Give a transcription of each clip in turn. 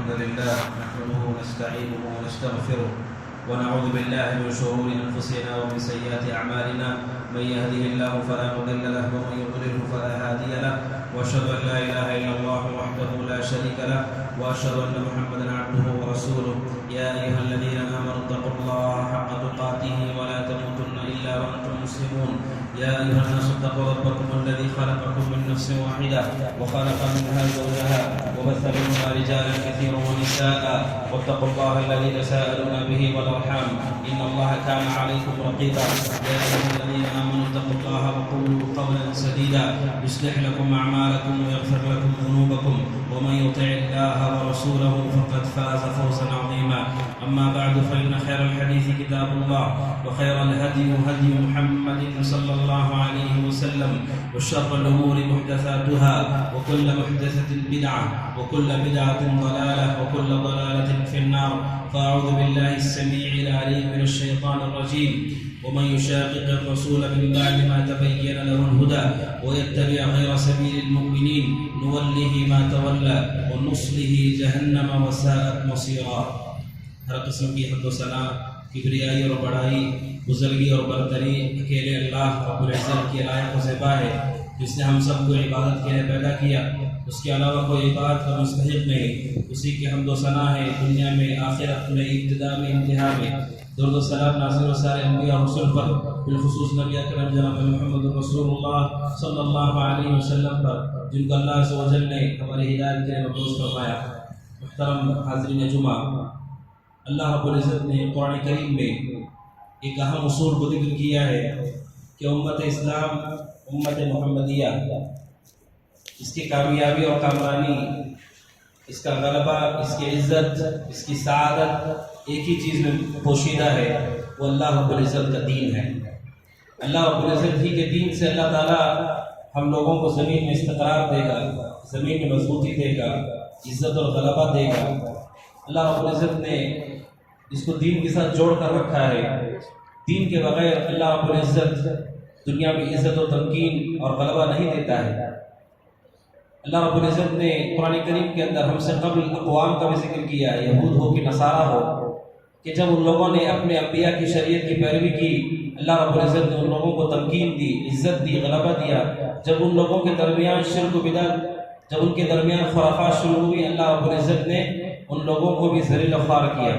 الحمد لله نحمده ونستعينه ونستغفره ونعوذ بالله من شرور أنفسنا ومن سيئات أعمالنا من يهده الله فلا مضل له ومن يضلله فلا هادي له وأشهد أن لا إله إلا الله وحده لا شريك له وأشهد أن محمدا عبده ورسوله يا أيها الذين آمنوا اتقوا الله حق تقاته ولا تموتن إلا وأنتم مسلمون يا أيها الناس اتقوا ربكم الذي خلقكم من نفس واحدة وخلق منها زوجها وبث منهما رجالا كثيرا ونساء واتقوا الله الذي تساءلون به والأرحام إن الله كان عليكم رقيبا يا أيها الذين آمنوا اتقوا الله وقولوا قولا سديدا يصلح لكم أعمالكم ويغفر لكم ذنوبكم ومن يطع الله ورسوله فقد فاز فوزا عظيما أما بعد فإن خير الحديث كتاب الله وخير الهدي هدي محمد صلى الله عليه وسلم وشر الأمور محدثاتها وكل محدثة بدعة وكل بدعة ضلالة وكل ضلالة في النار فأعوذ بالله السميع العليم من الشيطان الرجيم ومن يشاقق الرسول من بعد ما تبين له الهدى ويتبع غير سبيل المؤمنين نوله ما تولى ونصله جهنم وساءت مصيرا. ہر قسم کی حمد و ثنا کبریائی اور بڑائی بزرگی اور برتری اکیلے اللہ رب العزت کی لائق و زیبا ہے جس نے ہم سب کو عبادت کے لیے پیدا کیا. اس کے علاوہ کوئی عبادت کا مستحق نہیں. اسی کی حمد و ثنا ہے دنیا میں آخرت میں ابتدا میں انتہا میں. درود و سلام نازل و سارے انبیاء اور رسول پر بالخصوص نبی اکرم جناب محمد رسول اللہ صلی اللہ علیہ وسلم پر جن کو اللہ عز و جل نے ہماری ہدایت کے لیے مبعوث فرمایا. محترم حاضرین جمعہ، اللہ رب العزت نے قرآن کریم میں ایک اہم اصول کو ذکر کیا ہے کہ امت اسلام، امت محمدیہ، اس کی کامیابی اور کامرانی، اس کا غلبہ، اس کی عزت، اس کی سعادت ایک ہی چیز میں پوشیدہ ہے، وہ اللہ رب العزت کا دین ہے. اللہ رب العزت ہی کے دین سے اللہ تعالیٰ ہم لوگوں کو زمین میں استقرار دے گا، زمین میں مضبوطی دے گا، عزت اور غلبہ دے گا. اللہ رب العزت نے اس کو دین کے ساتھ جوڑ کر رکھا ہے. دین کے بغیر اللہ رب العزت دنیا میں عزت و تمکین اور غلبہ نہیں دیتا ہے. اللہ رب العزت نے قرآن کریم کے اندر ہم سے قبل اقوام کا بھی ذکر کیا ہے، یہود ہو کہ نصارہ ہو، کہ جب ان لوگوں نے اپنے انبیاء کی شریعت کی پیروی کی، اللہ رب العزت نے ان لوگوں کو تمکین دی، عزت دی، غلبہ دیا. جب ان لوگوں کے درمیان شرک و بدعت، جب ان کے درمیان خرافات شروع ہوئی، اللہ رب العزت نے ان لوگوں کو بھی ذلیل و خوار کیا.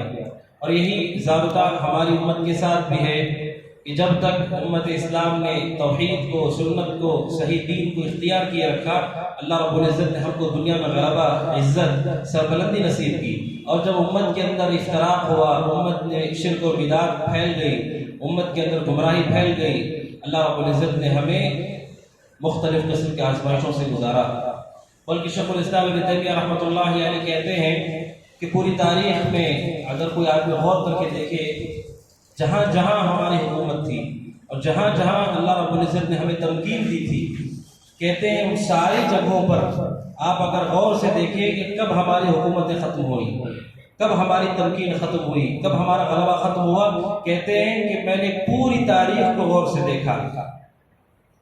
اور یہی ضابطہ ہماری امت کے ساتھ بھی ہے کہ جب تک امت اسلام نے توحید کو، سنت کو، صحیح دین کو اختیار کیے رکھا، اللہ رب العزت نے ہم کو دنیا میں غلبہ، عزت، سربلندی نصیب کی. اور جب امت کے اندر افتراق ہوا، امت میں شرک و بدعت پھیل گئی، امت کے اندر گمراہی پھیل گئی، اللہ رب العزت نے ہمیں مختلف قسم کے آزمائشوں سے گزارا. بلکہ شیخ الاسلام ابن تیمیہ رحمۃ اللہ علیہ کہتے ہیں کہ پوری تاریخ میں اگر کوئی آدمی غور کر کے دیکھے، جہاں جہاں ہماری حکومت تھی اور جہاں جہاں اللہ رب العزت نے ہمیں تمکین دی تھی، کہتے ہیں ان ساری جگہوں پر آپ اگر غور سے دیکھیں کہ کب ہماری حکومتیں ختم ہوئی، کب ہماری تمکین ختم ہوئی، کب ہمارا غلبہ ختم ہوا، کہتے ہیں کہ میں نے پوری تاریخ کو غور سے دیکھا.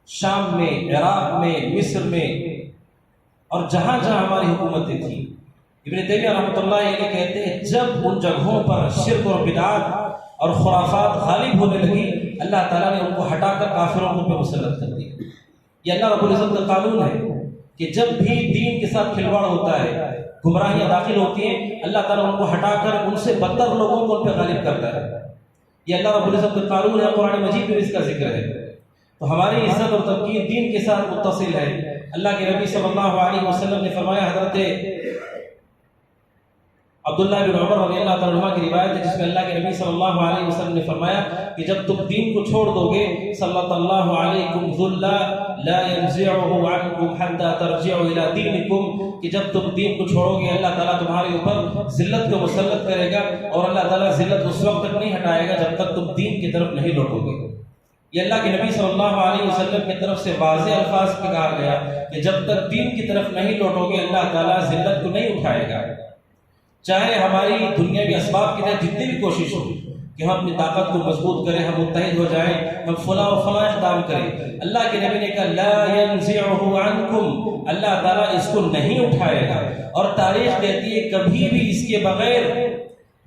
شام میں، عراق میں، مصر میں اور جہاں جہاں ہماری حکومتیں تھیں. ابن تیمیہ رحمۃ اللہ علیہ کہتے ہیں جب ان جگہوں پر شرک اور بدعات اور خرافات غالب ہونے لگی، اللہ تعالیٰ نے ان کو ہٹا کر کافروں کو پہ مسلط کر دیا. یہ اللہ رب العزت کا قانون ہے کہ جب بھی دین کے ساتھ کھلواڑ ہوتا ہے، گمراہیاں داخل ہوتی ہیں، اللہ تعالیٰ ان کو ہٹا کر ان سے بدتر لوگوں کو ان پہ غالب کرتا ہے. یہ اللہ رب العزت کا قانون ہے، قرآن مجید میں اس کا ذکر ہے. تو ہماری عزت اور تمکین دین کے ساتھ متصل ہے. اللہ کے نبی صلی اللہ علیہ وسلم نے فرمایا، حضرت عبداللہ بن عمر رضی اللہ تعالیٰ عنہ کی روایت ہے جس میں اللہ کے نبی صلی اللہ علیہ وسلم نے فرمایا کہ جب تم دین کو چھوڑ دو گے، صلی اللہ علیکم ذلا لا ينزعه عنکم حتى ترجعوا الى دینکم، کہ جب تم دین کو چھوڑو گے اللہ تعالیٰ تمہارے اوپر ذلت کو مسلط کرے گا، اور اللہ تعالیٰ ذلت اس وقت تک نہیں ہٹائے گا جب تک تم دین کی طرف نہیں لوٹو گے. یہ اللہ کے نبی صلی اللہ علیہ وسلم کی طرف سے واضح الفاظ میں کہا گیا کہ جب تک دین کی طرف نہیں لوٹو گے اللہ تعالیٰ ذلت کو نہیں اٹھائے گا. چاہے ہماری دنیاوی اسباب کی طرح جتنی بھی کوشش ہو کہ ہم اپنی طاقت کو مضبوط کریں، ہم متحد ہو جائیں، ہم فلاں و فلاں اقدام کریں۔ اللہ کے نبی نے کہا لا ينزعه عنكم، اللہ تعالیٰ اس کو نہیں اٹھائے گا۔ اور تاریخ کہتی ہے کبھی بھی اس کے بغیر،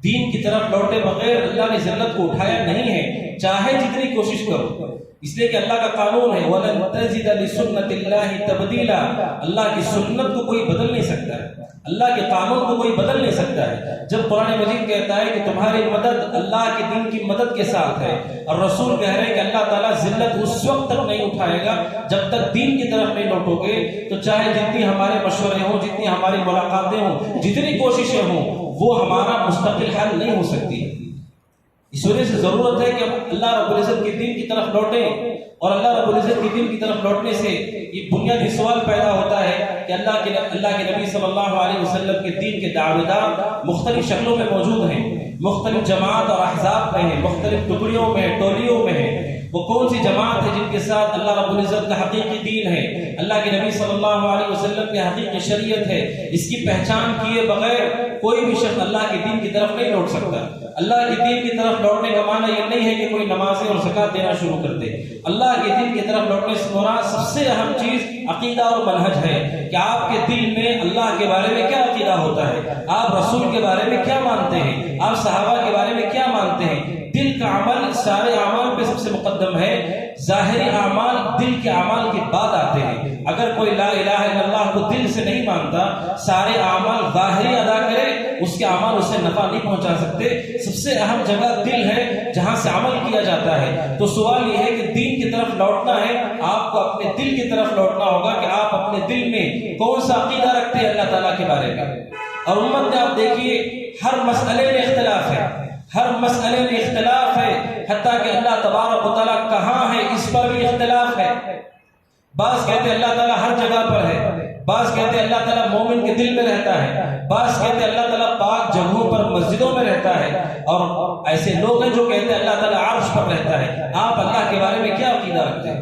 دین کی طرف لوٹے بغیر اللہ نے ذلت کو اٹھایا نہیں ہے، چاہے جتنی کوشش کرو۔ اس لیے کہ اللہ کا قانون ہے وَلَن تَجِدَ لِسُنَّةِ اللَّهِ تَبْدِيلًا، اللہ کی سنت کو کوئی بدل نہیں سکتا ہے، اللہ کے قانون کو کوئی بدل نہیں سکتا ہے۔ جب قرآن مجید کہتا ہے کہ تمہاری مدد اللہ کے دین کی مدد کے ساتھ ہے، اور رسول کہہ رہے ہیں کہ اللہ تعالیٰ ذلت اس وقت تک نہیں اٹھائے گا جب تک دین کی طرف نہیں لوٹو گے، تو چاہے جتنی ہمارے مشورے ہوں، جتنی ہماری ملاقاتیں ہوں، جتنی کوششیں ہوں، وہ ہمارا مستقل حل نہیں ہو سکتی۔ اس وجہ سے ضرورت ہے کہ ہم اللہ رب العزت کے دین کی طرف لوٹیں، اور اللہ رب العزت کے دین کی طرف لوٹنے سے یہ بنیادی سوال پیدا ہوتا ہے کہ اللہ کے نبی صلی اللہ علیہ وسلم کے دین کے دعویدار مختلف شکلوں میں موجود ہیں، مختلف جماعت اور احزاب میں ہیں، مختلف ٹکڑیوں میں، ٹولیوں میں ہیں۔ وہ کون سی جماعت ہے جن کے ساتھ اللہ رب العزت کا حقیقی دین ہے، اللہ کے نبی صلی اللہ علیہ وسلم کی حقیقی شریعت ہے، اس کی پہچان کیے بغیر کوئی بھی شخص اللہ کے دین کی طرف نہیں لوٹ سکتا۔ اللہ کے دین کی طرف لوٹنے کا معنی یہ نہیں ہے کہ کوئی نمازیں اور زکوٰۃ دینا شروع کر دے۔ اللہ کے دین کی طرف لوٹنے سے مراد سب سے اہم چیز عقیدہ اور منہج ہے کہ آپ کے دل میں اللہ کے بارے میں کیا عقیدہ ہوتا ہے، آپ رسول کے بارے میں کیا مانتے ہیں، آپ صحابہ کے بارے میں کیا مانتے ہیں۔ دل کا عمل سارے اعمال پہ سب سے مقدم ہے، ظاہری اعمال دل کے اعمال کے بعد آتے ہیں۔ اگر کوئی لا الہ الا اللہ کو دل سے نہیں مانتا، سارے اعمال ظاہری ادا کرے، اس کے اعمال اسے نفع نہیں پہنچا سکتے۔ سب سے اہم جگہ دل ہے جہاں سے عمل کیا جاتا ہے۔ تو سوال یہ ہے کہ دین کی طرف لوٹنا ہے، آپ کو اپنے دل کی طرف لوٹنا ہوگا کہ آپ اپنے دل میں کون سا عقیدہ رکھتے ہیں اللہ تعالیٰ کے بارے میں۔ اور امت میں آپ دیکھیے ہر مسئلے میں اختلاف ہے، ہر مسئلے میں اختلاف ہے، حتیٰ کہ اللہ تبارک و تعالیٰ کہاں ہے اس پر بھی اختلاف ہے۔ بعض کہتے ہیں اللہ تعالیٰ ہر جگہ پر ہے، بعض کہتے ہیں اللہ تعالیٰ مومن کے دل میں رہتا ہے، بعض کہتے ہیں اللہ تعالیٰ پاک جگہوں پر مسجدوں میں رہتا ہے، اور ایسے لوگ ہیں جو کہتے ہیں اللہ تعالیٰ عرش پر رہتا ہے۔ آپ اللہ کے بارے میں کیا عقیدہ رکھتے ہیں؟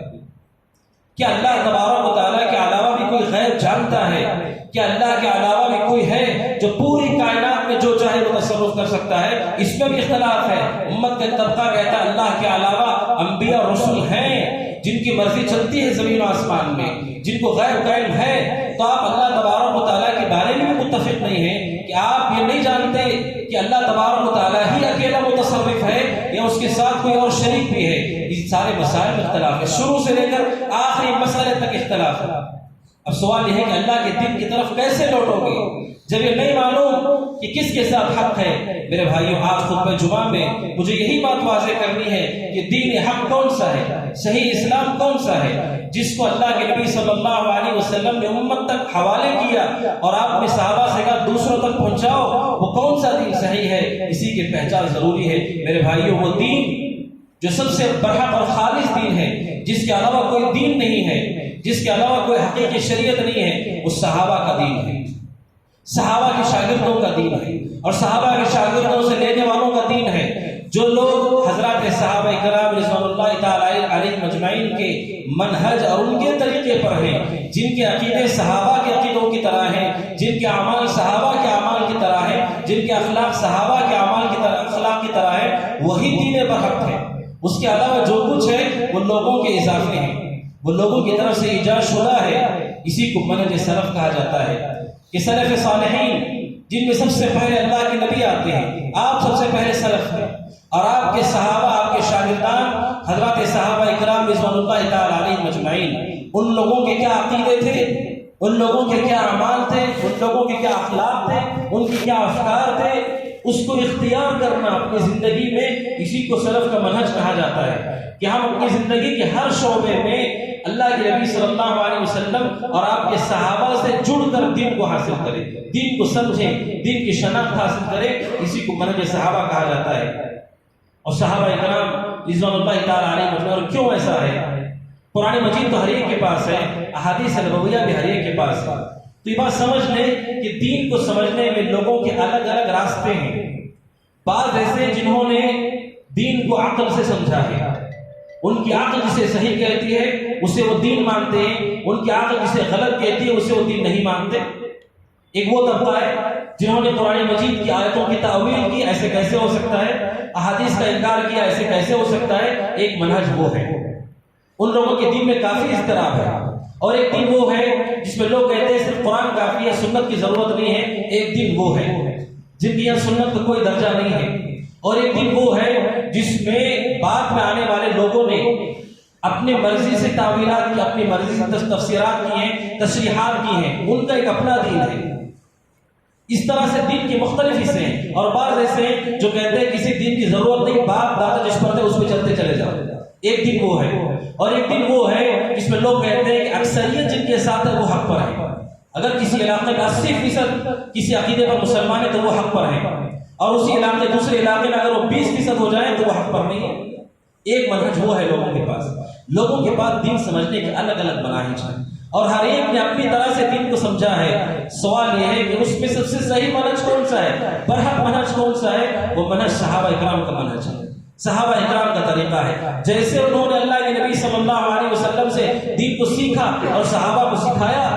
کیا اللہ تبارک و تعالیٰ کے علاوہ بھی کوئی غیب جانتا ہے؟ کیا اللہ کے علاوہ بھی کوئی ہے جو پوری کائنات میں جو چاہے وہ تصرف کر سکتا ہے؟ اس میں بھی اختلاف ہے۔ امت کا طبقہ کہتا ہے اللہ کے علاوہ انبیاء اور رسول ہیں جن کی مرضی چلتی ہے زمین و آسمان میں، جن کو غیب قائم ہے۔ تو آپ اللہ تبارک و تعالیٰ کے بارے میں بھی متفق نہیں ہیں کہ آپ یہ نہیں جانتے کہ اللہ تبارک و تعالیٰ ہی اکیلا متصرف ہے یا اس کے ساتھ کوئی اور شریک بھی ہے۔ اس سارے مسائل میں اختلاف ہے، شروع سے لے کر آخری مسئلے تک اختلاف ہے۔ اب سوال یہ ہے کہ اللہ کے دین کی طرف کیسے لوٹو گے جب یہ نہیں معلوم کہ کس کے ساتھ حق ہے؟ میرے بھائیوں، آج خطبہ جمعہ میں مجھے یہی بات واضح کرنی ہے کہ دین حق کون سا ہے، صحیح اسلام کون سا ہے، جس کو اللہ کے نبی صلی اللہ علیہ وسلم نے امت تک حوالے کیا اور آپ نے صحابہ سے کہا دوسروں تک پہنچاؤ، وہ کون سا دین صحیح ہے، اسی کی پہچان ضروری ہے۔ میرے بھائیوں، وہ دین جو سب سے برحق اور خالص دین ہے، جس کے علاوہ کوئی دین نہیں ہے، جس کے علاوہ کوئی حقیقی شریعت نہیں ہے، وہ صحابہ کا دین ہے، صحابہ کے شاگردوں کا دین ہے، اور صحابہ کے شاگردوں سے لینے والوں کا دین ہے۔ جو لوگ حضرات صحابہ کرام رضوان اللہ تعالی علیہم مجمعین کے منہج اور ان کے طریقے پر ہیں، جن کے عقیدے صحابہ کے عقیدوں کی طرح ہیں، جن کے اعمال صحابہ کے اعمال کی طرح ہیں، جن کے اخلاق صحابہ کے اعمال کی طرح اخلاق کی طرح ہیں، وہی دین برحق ہے۔ اس کے علاوہ جو کچھ ہے وہ لوگوں کے اضافے ہیں، وہ لوگوں کی طرف سے ایجاد شدہ ہے۔ اسی کو منہج سلف کہا جاتا ہے کہ سلف صالحین جن میں سب سے پہلے اللہ کے نبی آتے ہیں، آپ سب سے پہلے سلف ہیں، اور آپ کے صحابہ، آپ کے شاگردان حضرات صحابہ اکرام رضوان اللہ تعالی علیہم مجمعین، ان لوگوں کے کیا عقیدے تھے، ان لوگوں کے کیا اعمال تھے، ان لوگوں کے کیا اخلاق تھے، ان کے کیا افکار تھے، اس کو اختیار کرنا اپنی زندگی میں، اسی کو سلف کا منہج کہا جاتا ہے کہ ہم اپنی زندگی کے ہر شعبے میں اللہ کے نبی صلی اللہ علیہ وسلم اور آپ کے صحابہ سے جڑ کر دین کو حاصل کریں، دین کو سمجھیں، دین کی شناخت حاصل کریں، اسی کو منہج صحابہ کہا جاتا ہے۔ اور صحابہ اکرام رضوان اللہ تعالی علیہ وسلم، اور کیوں ایسا ہے؟ قرآن مجید تو ہر ایک کے پاس ہے، احادیث نبویہ بھی ہر ایک کے پاس ہے، تو یہ بات سمجھ لیں کہ دین کو سمجھنے میں لوگوں کے الگ الگ راستے ہیں۔ بعض ایسے جنہوں نے دین کو عقل سے سمجھا ہے، ان کی عقل جسے صحیح کہتی ہے اسے وہ دین مانتے ہیں، ان کی عقل جسے غلط کہتی ہے اسے وہ دین نہیں مانتے۔ ایک وہ طبقہ ہے جنہوں نے قرآن مجید کی آیتوں کی تاویل کی، ایسے کیسے ہو سکتا ہے احادیث کا انکار کیا، ایسے کیسے ہو سکتا ہے؟ ایک منہج وہ ہے، ان لوگوں کے دین میں کافی اضطراب ہے، اور ایک دین وہ ہے جس میں لوگ کہتے ہیں صرف قرآن کافی ہے، سنت کی ضرورت نہیں ہے۔ ایک دین وہ ہے جن کی یہاں سنت کا کوئی درجہ نہیں ہے، اور ایک دین وہ ہے جس میں بعد میں آنے والے لوگوں نے اپنی مرضی سے تعویلات کی، اپنی مرضی سے تفسیرات کی ہیں، تشریحات کی ہیں، ان کا ایک اپنا دین ہے۔ اس طرح سے دین کے مختلف حصے ہیں، اور بعض ایسے ہیں جو کہتے ہیں کسی دین کی ضرورت نہیں، باپ دادا جس پر تھے اس پہ چلتے چلے جاؤ۔ ایک دن وہ ہے، اور ایک دن وہ ہے جس میں لوگ کہتے ہیں کہ اکثریت جن کے ساتھ ہے وہ حق پر ہے۔ اگر کسی علاقے میں 80% کسی عقیدے پر مسلمان ہے تو وہ حق پر ہے، اور اسی علاقے دوسرے علاقے میں اگر وہ 20% ہو جائیں تو وہ حق پر نہیں ہے۔ ایک منہج وہ ہے لوگوں کے پاس۔ لوگوں کے پاس دین سمجھنے کے الگ الگ مناہج ہیں، اور ہر ایک نے اپنی طرح سے دین کو سمجھا ہے۔ سوال یہ ہے کہ اس میں سب سے صحیح منہج کون سا ہے، برحق منہج کون سا ہے؟ وہ منہج صحابہ اکرام کا منہج ہے، صحابہ اکرام کا طریقہ ہے۔ جیسے انہوں نے اللہ کے نبی صلی اللہ علیہ وسلم سے دین کو سیکھا اور صحابہ کو سکھایا،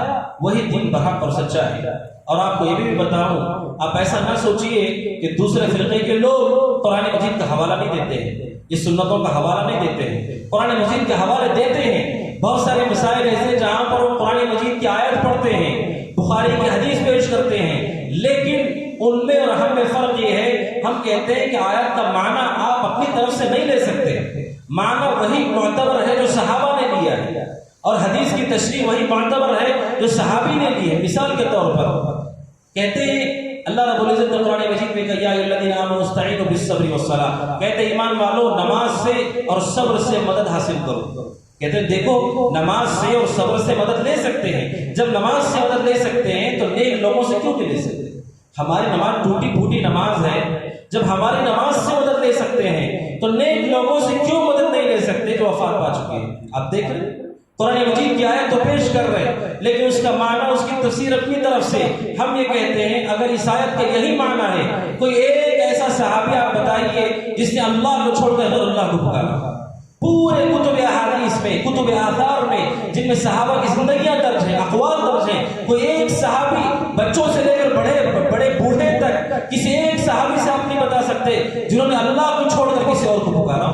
وہی دین برحق اور سچا ہے۔ اور آپ کو یہ بھی بتاؤں، آپ ایسا نہ سوچئے کہ دوسرے فرقے کے لوگ قرآن مجید کا حوالہ نہیں دیتے ہیں، یہ سنتوں کا حوالہ نہیں دیتے ہیں، قرآن مجید کے حوالے دیتے ہیں۔ بہت سارے مسائل ایسے جہاں پر وہ قرآن مجید کی آیت پڑھتے ہیں، بخاری کی حدیث پیش کرتے ہیں، لیکن ان میں اور ہم میں فرق یہ ہے، ہم کہتے ہیں کہ آیت کا معنی آپ اپنی طرف سے نہیں لے سکتے، معنی وہی معتبر ہے جو صحابہ نے لیا ہے، اور حدیث کی تشریح وہی معتبر ہے جو صحابی نے لی ہے۔ مثال کے طور پر کہتے ہیں اللہ رب العزت نے قرآن مجید میں کہا یا ایھا الذین آمنوا استعینوا بالصبر والصلاۃ، کہتے ہیں ایمان والو نماز سے اور صبر سے مدد حاصل کرو۔ کہتے ہیں دیکھو نماز سے اور صبر سے مدد لے سکتے ہیں، جب نماز سے مدد لے سکتے ہیں تو نیک لوگوں سے کیوں نہیں لے سکتے؟ ہماری نماز ٹوٹی پھوٹی نماز ہے، جب ہماری نماز سے مدد لے سکتے ہیں تو نیک لوگوں سے کیوں مدد نہیں لے سکتے جو وفات پا چکے ہیں؟ آپ دیکھ رہے ہیں قرآن مجید کی آیت تو پیش کر رہے ہیں، لیکن اس کا معنی، اس کی تفسیر اپنی طرف سے۔ ہم یہ کہتے ہیں اگر اس آیت کا یہی معنی ہے، کوئی ایک ایسا صحابی آپ بتائیے جس نے اللہ کو چھوڑ کر غیر اللہ کو پکارا۔ پورے کتب احادیث میں، کتب آثار میں، جن میں صحابہ کی زندگیاں درج ہیں، اقوال درج ہیں، کوئی ایک صحابی بچوں سے لے کر بڑے بوڑھے تک کسی ایک صحابی سے آپ نہیں بتا سکتے جنہوں نے اللہ کو چھوڑ کر کسی اور کو پکارا؟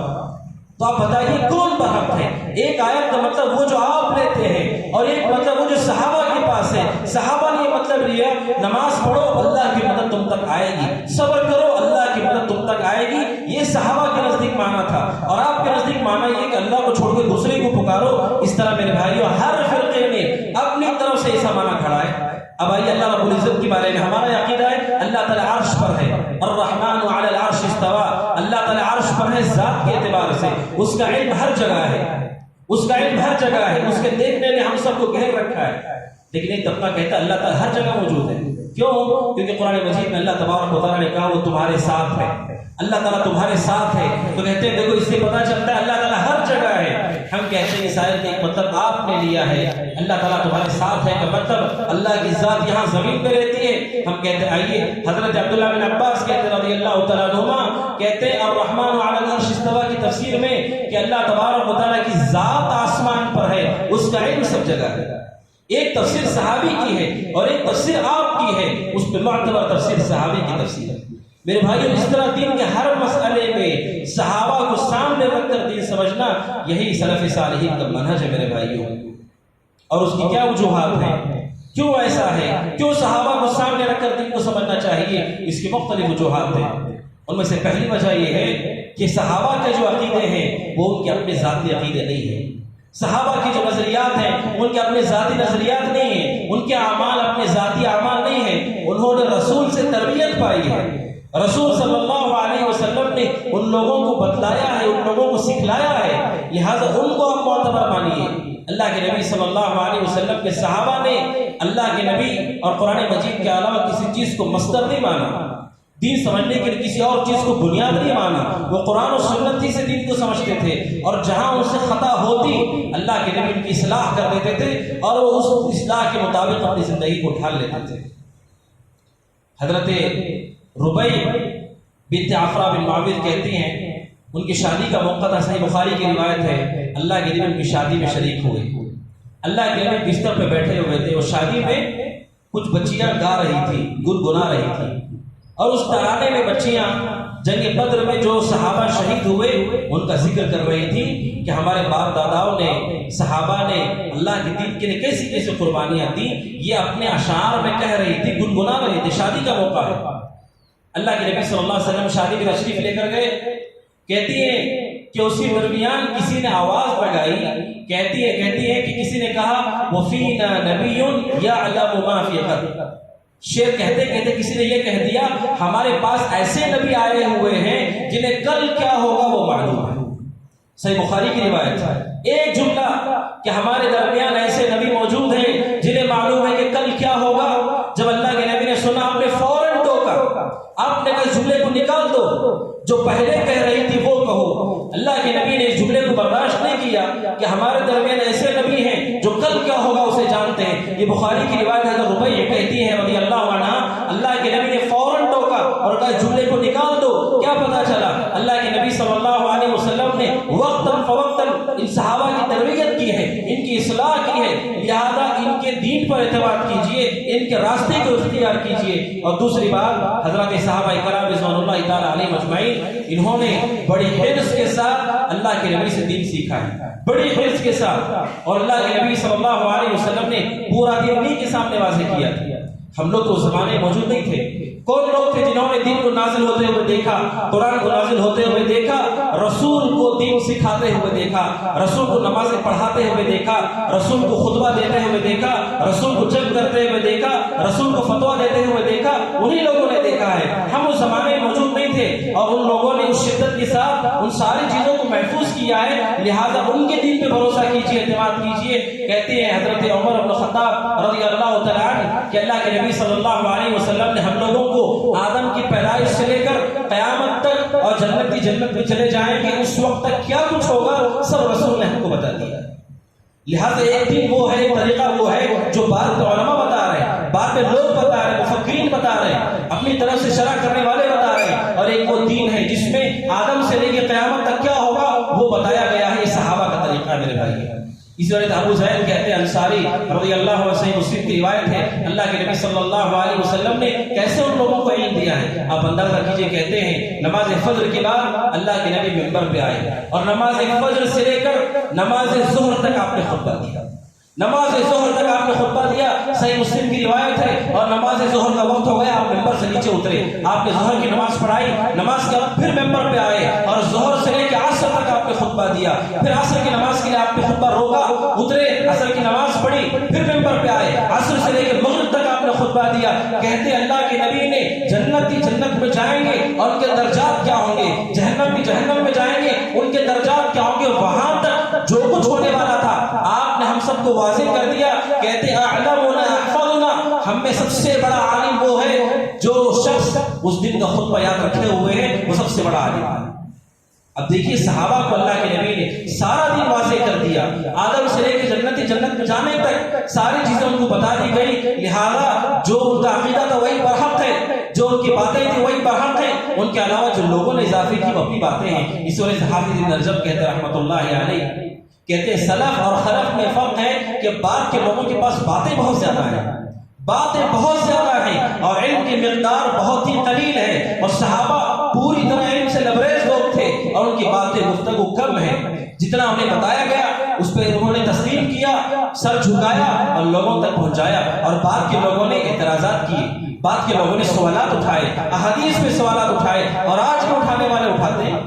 تو آپ بتائیے کون برحق ہے؟ ایک آیت کا مطلب وہ جو آپ لیتے ہیں، اور ایک مطلب وہ جو صحابہ کے پاس ہے۔ صحابہ نے یہ مطلب لیا نماز پڑھو اللہ کی مدد تم تک آئے گی، صبر کرو اللہ کی مدد تم تک آئے گی، یہ صحابہ کے نزدیک معنی تھا، اور آپ کے نزدیک معنی یہ کہ اللہ کو چھوڑ کے دوسرے کو پکارو۔ اس طرح میرے بھائیوں ہر فرقے نے اپنی طرف سے ایسا معنی کھڑا ہے۔ اب آئیے اللہ رب العزت کے بارے میں ہمارا عقیدہ ہے اللہ تعالیٰ عرش پر ہے، الرحمن علی العرش استوى، اللہ تعالیٰ عرش پر ہے ذات کے اعتبار سے، اس کا علم ہر جگہ ہے، اس کا علم ہر جگہ ہے، اس کے دیکھنے نے ہم سب کو گھیر رکھا ہے۔ لیکن ایک طبقہ کہتا ہے اللہ تعالیٰ ہر جگہ موجود ہے۔ کیوں؟ کیونکہ قرآن مجید میں اللہ تبارک و تعالیٰ نے کہا وہ تمہارے ساتھ ہے، اللہ تعالیٰ تمہارے ساتھ ہے، تو کہتے ہیں دیکھو اس سے پتہ چلتا ہے اللہ تعالیٰ ہر جگہ ہے۔ ہم کہتے ہیں اس آیت کا ایک مطلب آپ نے لیا ہے، اللہ تعالیٰ تمہارے ساتھ ہے کا مطلب اللہ کی ذات یہاں زمین پہ رہتی ہے۔ ہم کہتے ہیں آئیے حضرت عبداللہ بن عباس کہتے ہیں رضی اللہ تعالیٰ عنہما، کہتے ہیں الرحمن علی العرش استوى کی تفسیر میں کہ اللہ تبارک و تعالیٰ کی ذات آسمان پر ہے، اس کا علم سب جگہ ہے۔ ایک تفسیر صحابی کی ہے اور ایک تفسیر آپ کی ہے، اس پہ معتبر تفسیر صحابی کی تفسیر ہے۔ میرے بھائیوں اس طرح دین کے ہر مسئلے میں صحابہ کو سامنے رکھ کر دین سمجھنا یہی سلف صالحین کا منہج ہے میرے بھائیوں۔ اور اس کی کیا وجوہات ہیں، کیوں ایسا ہے، کیوں صحابہ کو سامنے رکھ کر دین کو سمجھنا چاہیے؟ اس کی مختلف وجوہات ہیں۔ ان میں سے پہلی وجہ یہ ہے کہ صحابہ کے جو عقیدے ہیں وہ ان کے اپنے ذاتی عقیدے نہیں ہیں۔ صحابہ کی جو نظریات ہیں ان کے اپنے ذاتی نظریات نہیں ہیں، ان کے اعمال اپنے ذاتی اعمال نہیں ہیں، انہوں نے رسول سے تربیت پائی ہے۔ رسول صلی اللہ علیہ وسلم نے ان لوگوں کو بتلایا ہے، ان لوگوں کو سکھلایا ہے، لہذا ان کو آپ معتبر مانیے۔ اللہ کے نبی صلی اللہ علیہ وسلم کے صحابہ نے اللہ کے نبی اور قرآن مجید کے علاوہ کسی چیز کو مصدر نہیں مانا، دین سمجھنے کے لیے کسی اور چیز کو بنیاد نہیں مانا، وہ قرآن و سنت ہی سے دین کو سمجھتے تھے، اور جہاں ان سے خطا ہوتی اللہ کے نبی ان کی اصلاح کر دیتے تھے اور وہ اس اصلاح کے مطابق اپنی زندگی کو ڈھال لیتے تھے۔ حضرت ربیع بنت عفرہ بن معاویہ کہتی ہیں ان کی شادی کا موقع تھا، صحیح بخاری کی روایت ہے، اللہ کے نبی ان کی شادی میں شریک ہوئے، اللہ کے نبی بستر پہ بیٹھے ہوئے تھے اور شادی میں کچھ بچیاں گا رہی تھی، گنگنا رہی تھی، اور اس ترانے میں بچیاں جنگ بدر میں جو صحابہ شہید ہوئے ان کا ذکر کر رہی تھی کہ ہمارے باپ داداؤں نے، صحابہ نے اللہ کے دین کے لیے کیسی کیسی قربانیاں دی. یہ اپنے اشعار میں کہہ رہی تھی، گنگنا رہی تھی. شادی کا موقع ہے، اللہ کے نبی صلی اللہ علیہ وسلم شادی میں تشریف لے کر گئے. کہتی ہے کہ اسی درمیان کسی نے آواز لگائی، کہتی ہے کہ کسی نے کہا وَفِينَا نَبِيٌّ يَعْلَمُ مَا فِي غَدٍ. شعر کہتے کہتے کسی نے یہ کہہ دیا ہمارے پاس ایسے نبی آئے ہوئے ہیں جنہیں کل کیا ہوگا وہ معلوم ہے. صحیح بخاری کی روایت ہے. ایک جملہ کہ ہمارے درمیان ایسے نبی موجود ہیں جنہیں معلوم ہے کہ کل کیا ہوگا. جب اللہ کے نبی نے سنا آپ نے فوراً ٹوکا، آپ نے کہا جملے کو نکال دو، جو پہلے کہہ رہی تھی وہ کہو. اللہ کے نبی نے اس جملے کو برداشت نہیں کیا کہ ہمارے درمیان ایسے نبی ہیں جو کل کیا ہوگا اسے جانتے ہیں. یہ بخاری کی روایت ہے. ربیع کہتی ہے رضی اللہ عنہ اللہ کے نبی نے فوراً ٹوکا اور کہا جملے کو نکال دو. کیا پتا چلا؟ اللہ کے نبی صلی اللہ علیہ وسلم نے وقتاً فوقتاً ان صحابہ کی تربیت کی ہے، ان کی اصلاح کی ہے. لہذا ان کے دین پر اعتماد کیجئے، ان کے راستے کو اختیار کیجئے. اور دوسری بات، حضرات صحابہ کرام رضوان اللہ تعالی علیہم اجمعین، انہوں نے بڑی حرص کے ساتھ اللہ کے نبی سے دین سیکھا ہے، بڑی حرص کے ساتھ. اور اللہ کے نبی صلی اللہ علیہ وسلم نے پورا دین انہی کے سامنے واضح کیا تھا. ہم لوگ تو اس زمانے موجود نہیں تھے. کون لوگ تھے جنہوں نے دین کو نازل ہوتے ہوئے دیکھا، قرآن کو نازل ہوتے ہوئے دیکھا، رسول کو دین سکھاتے ہوئے دیکھا، رسول کو نمازیں پڑھاتے ہوئے دیکھا، رسول کو خطبہ دیتے ہوئے دیکھا، رسول کو جنگ کرتے ہوئے دیکھا، رسول کو فتویٰ دیتے ہوئے دیکھا. انہی لوگوں نے دیکھا ہے. ہم اس زمانے میں موجود نہیں تھے اور ان لوگوں نے اس شدت کے ساتھ ان ساری چیزوں کو محفوظ کیا ہے. لہذا ان کے دین پہ بھروسہ کیجیے، اعتماد کیجیے. کہتے ہیں حضرت عمر بن خطاب رضی اللہ تعالیٰ عنہ کہ اللہ کے نبی صلی اللہ علیہ وسلم نے ہم لوگوں کو آدم کی پیدائش سے لے کر قیامت تک اور جنت میں چلے جائیں گے اس وقت تک کیا کچھ ہوگا سب رسول نے ہم کو بتا دیا. لہذا ایک دن وہ ہے، ایک طریقہ وہ ہے جو بعد میں علماء بتا رہے ہیں، بعد میں لوگ بتا رہے ہیں، مفکرین بتا رہے ہیں، اپنی طرف سے شرح کرنے والے بتا رہے ہیں. اور ایک وہ دین ہے جس میں آدم سے لے کے قیامت تک کیا ہوگا وہ بتایا گیا ہے. یہ صحابہ کا طریقہ ہے میرے بھائی. اسی وجہ سے ابو زید کہتے ہیں انصاری رضی اللہ عنہ، صحیح مسلم کی روایت ہے، اللہ کے نبی صلی اللہ علیہ وسلم نے کیسے ان لوگوں کو علم دیا ہے آپ اندازہ کیجئے. کہتے ہیں نماز فجر کے بعد اللہ کے نبی منبر پہ آئے اور نماز فجر سے لے کر نماز ظہر تک آپ نے خطبہ دیا. نماز ظہر تک آپ نے خطبہ دیا، صحیح مسلم کی روایت ہے. اور نماز ظہر کا وقت ہو گیا، آپ ممبر سے نیچے اترے، آپ نے ظہر کی نماز پڑھائی، نماز کے بعد پھر ممبر پہ آئے اور ظہر سے لے کے عصر تک آپ نے خطبہ دیا. پھر عصر کی نماز کے لیے آپ نے خطبہ روکا، اترے، عصر کی نماز پڑھی، پھر ممبر پہ آئے، عصر سے لے کے مغرب تک آپ نے خطبہ دیا. کہتے اللہ کے نبی نے جنتی جنت میں جائیں گے اور ان کے درجات کیا ہوں گے، جہنم میں جائیں گے ان کے درجات کیا ہوں گے. وہاں تک جو کچھ ہونے والا تھا آپ نے ہم سب کو واضح کر دیا. کہتے اعلمنا احفظنا، ہم میں سب سے بڑا عالم وہ ہے جو شخص اس دن کا خطبہ یاد رکھے ہوئے ہیں، وہ سب سے بڑا عالم ہے. اب دیکھیے صحابہ کو اللہ کے نبی نے سارا دن واضح کر دیا، آدم سے لے کے جنت میں جانے تک ساری چیزیں ان کو بتا دی گئی. لہذا جو ان کا عقیدہ تھا وہی برحق ہے، جو ان کی باتیں تھیں وہی برحق ہیں. ان کے علاوہ جو لوگوں نے اضافے کی وہ اپنی باتیں ہیں. اس وجہ سے حافظ ابن رجب کہتے ہیں رحمۃ اللہ علیہ، کہتے ہیں سلف اور خلف میں فرق ہے کہ بعد کے لوگوں کے پاس باتیں بہت زیادہ ہیں، باتیں بہت زیادہ ہیں اور علم کی مقدار بہت ہی قلیل ہے. اور صحابہ پوری طرح علم سے لبریز لوگ تھے اور ان کی باتیں گفتگو کم ہے. جتنا انہیں بتایا گیا اس پہ انہوں نے تسلیم کیا، سر جھکایا اور لوگوں تک پہنچایا. اور بعد کے لوگوں نے اعتراضات کیے، بعد کے لوگوں نے سوالات اٹھائے، احادیث پہ سوالات اٹھائے، اور آج کے اٹھانے والے اٹھاتے ہیں.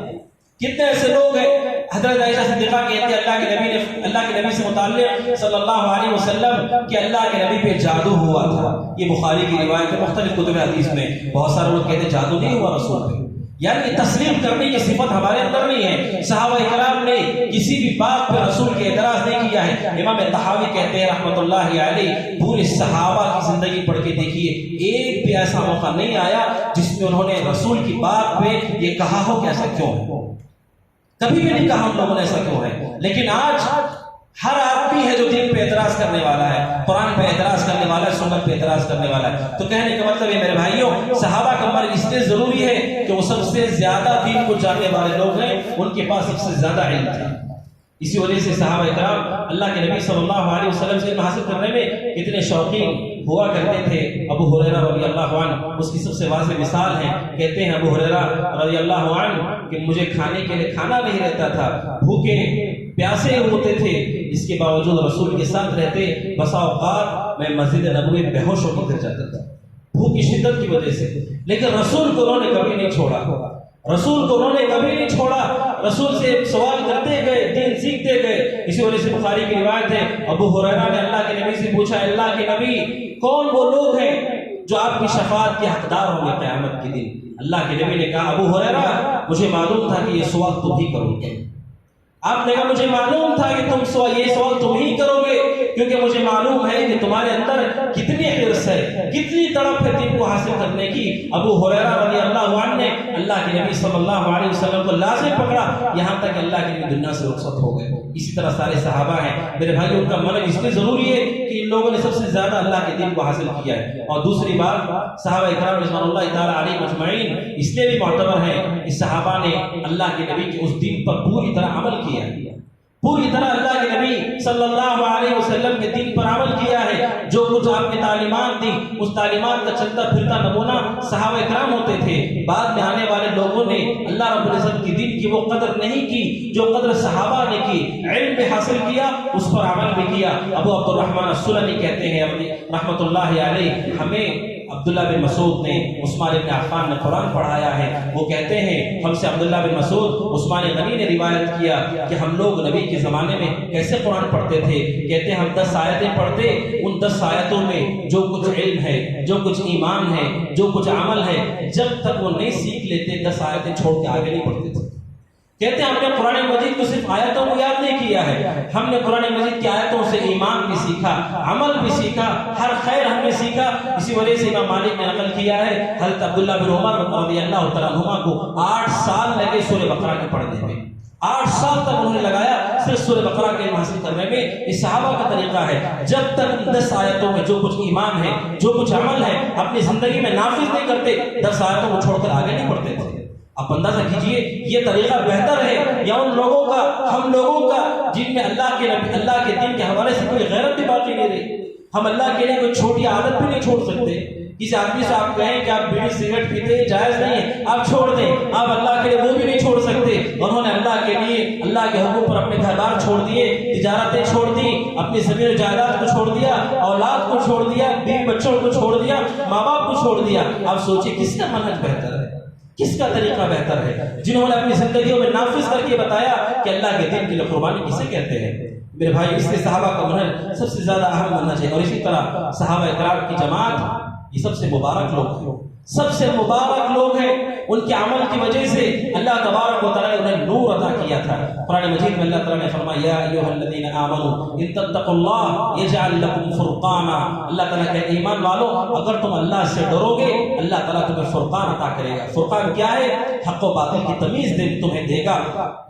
کتنے ایسے لوگ ہیں، حضرت عائشہ صدیقہ کہتے ہیں اللہ کے نبی سے متعلق صلی اللہ علیہ وسلم کہ اللہ کے نبی پہ جادو ہوا تھا. یہ بخاری کی روایت ہے، مختلف کتب حدیث میں بہت سارے لوگ کہتے ہیں جادو نہیں ہوا رسول پہ. یعنی تسلیم کرنے کی صفت ہمارے اندر نہیں ہے. صحابہ کرام نے کسی بھی بات پر رسول کے اعتراض نہیں کیا ہے. امام طحاوی کہتے ہیں رحمۃ اللہ علیہ پورے صحابہ کی زندگی پڑھ کے دیکھیے، ایک بھی ایسا موقع نہیں آیا جس میں انہوں نے رسول کی بات پہ یہ کہا ہو کہ ایسا کیوں ہے. کبھی بھی نہیں کہا ہم لوگوں نے ایسا کیوں ہے. لیکن آج ہر آدمی ہے جو دین پہ اعتراض کرنے والا ہے، قرآن پہ اعتراض کرنے والا ہے، سنت پہ اعتراض کرنے والا ہے. تو کہنے کا مطلب یہ میرے بھائیوں، صحابہ کا عمر اس لیے ضروری ہے کہ وہ سب سے زیادہ دین کو جاننے والے لوگ ہیں، ان کے پاس سب سے زیادہ علم تھا. اسی وجہ سے صحابہ کرام اللہ کے نبی صلی اللہ علیہ وسلم سے علم حاصل کرنے میں کتنے شوقین ہوا کرتے تھے ابو ہریرہ رضی اللہ عنہ اس کی سب سے واضح مثال ہے. کہتے ہیں ابو ہریرہ رضی اللہ عنہ کہ مجھے کھانے کے لیے کھانا نہیں رہتا تھا, بھوکے پیاسے ہوتے تھے, اس کے باوجود رسول کے ساتھ رہتے بسا اوقات میں مسجد نبوی بے ہوش ہو کر جاتا تھا بھوک کی شدت کی وجہ سے, لیکن رسول کو انہوں نے کبھی نہیں چھوڑا, رسول کو انہوں نے کبھی نہیں چھوڑا, رسول سے سوال کرتے گئے, دین سیکھتے گئے. اسی وجہ سے بخاری کی روایت ہے ابو ہریرہ نے اللہ کے نبی سے پوچھا, اللہ کے نبی کون وہ لوگ ہیں جو آپ کی شفاعت کے حقدار ہوں گے قیامت کے دن؟ اللہ کے نبی نے کہا ابو ہریرہ مجھے معلوم تھا کہ یہ سوال تم ہی کرو گے. آپ نے کہا مجھے معلوم تھا کہ یہ سوال تم ہی کرو گے, کیونکہ مجھے معلوم ہے کہ تمہارے اندر کتنی حرص ہے, کتنی تڑپ ہے دین کو حاصل کرنے کی. ابو ہریرہ رضی اللہ عنہ نے اللہ کے نبی صلی اللہ علیہ وسلم کو لازم پکڑا یہاں تک کہ اللہ کے نبی دنیا سے رخصت ہو گئے. اسی طرح سارے صحابہ ہیں میرے بھائی, ان کا منہج اس لیے ضروری ہے کہ ان لوگوں نے سب سے زیادہ اللہ کے دین کو حاصل کیا ہے. اور دوسری بات, صحابہ کرام رضوان اللہ تعالی علیہم اجمعین اس لیے بھی معتبر ہیں کہ صحابہ نے اللہ کے نبی کے اس دین پر پوری طرح عمل کیا ہے, پوری طرح اللہ کے نبی صلی اللہ علیہ وسلم کے دین پر عمل کیا ہے. جو کچھ آپ نے تعلیمات دی اس تعلیمات کا چلتا پھرتا نمونہ صحابہ کرام ہوتے تھے. بعد میں آنے والے لوگوں نے اللہ رب العزت کی دین کی وہ قدر نہیں کی جو قدر صحابہ نے کی, علم بھی حاصل کیا, اس پر عمل بھی کیا. ابو عبد الرحمن السلمی کہتے ہیں رحمۃ اللہ علیہ, ہمیں عبداللہ بن مسعود نے عثمان بن عفان نے قرآن پڑھایا ہے. وہ کہتے ہیں ہم سے عبداللہ بن مسعود عثمان غنی نے روایت کیا کہ ہم لوگ نبی کے زمانے میں کیسے قرآن پڑھتے تھے. کہتے ہیں ہم 10 آیتیں پڑھتے, ان 10 آیتوں میں جو کچھ علم ہے, جو کچھ ایمان ہے, جو کچھ عمل ہے, جب تک وہ نہیں سیکھ لیتے 10 آیتیں چھوڑ کے آگے نہیں پڑھتے تھے. کہتے ہیں ہم نے قرآن مجید کو صرف آیتوں کو یاد نہیں کیا ہے, ہم نے قرآن مجید کی آیتوں سے ایمان بھی سیکھا, عمل بھی سیکھا, ہر خیر ہم نے سیکھا. اسی وجہ سے امام مالک نے نقل کیا ہے حضرت عبداللہ بن عمر رضی اللہ تعالیٰ عنہما کو 8 سال لگے سورہ بقرہ کے پڑھنے میں, 8 سال تک انہوں نے لگایا صرف سورہ بقرہ کے علم حاصل کرنے میں. یہ صحابہ کا طریقہ ہے, جب تک 10 آیتوں میں جو کچھ ایمان ہے, جو کچھ عمل ہے اپنی زندگی میں نافذ نہیں کرتے, 10 آیتوں کو چھوڑ کر آگے نہیں بڑھتے تھے. آپ اندازہ کیجئے یہ طریقہ بہتر ہے یا ان لوگوں کا, ہم لوگوں کا جن میں اللہ کے دین کے حوالے سے کوئی غیرت بھی باقی نہیں رہی. ہم اللہ کے لیے کوئی چھوٹی عادت بھی نہیں چھوڑ سکتے. کسی آدمی سے آپ کہیں کہ آپ بیڑی سگریٹ پیتے ہیں, جائز نہیں ہے, آپ چھوڑ دیں, آپ اللہ کے لیے وہ بھی نہیں چھوڑ سکتے. انہوں نے اللہ کے لیے اللہ کے حقوق پر اپنے گھر بار چھوڑ دیے, تجارتیں چھوڑ دی, اپنی زمین و جائیداد کو چھوڑ دیا, اولاد کو چھوڑ دیا, بیوی بچوں کو چھوڑ دیا, ماں باپ کو چھوڑ دیا. آپ سوچیں کس کا منہج بہتر ہے, کس کا طریقہ بہتر ہے, جنہوں نے اپنی زندگیوں میں نافذ کر کے بتایا کہ اللہ کے دین کے لیے قربانی کسے کہتے ہیں. میرے بھائی, اس لیے صحابہ کا منہج سب سے زیادہ اہم منہج ہے. اور اسی طرح صحابہ کرام کی جماعت یہ سب سے مبارک لوگ ہیں, سب سے مبارک لوگ ہیں. ان کے عمل کی وجہ سے اللہ تبارک و تعالیٰ نے انہیں نور عطا کیا تھا. قرآن مجید میں اللہ تعالیٰ نے فرمایا یا ایھا الذین آمنوا ان تتقوا اللہ یجعل لکم فرقانا. اللہ تعالیٰ کہتے ہیں ایمان والو اگر تم اللہ سے ڈرو گے اللہ تعالیٰ تمہیں فرقان عطا کرے گا. فرقان کیا ہے؟ حق و باطل کی تمیز تمہیں دے گا.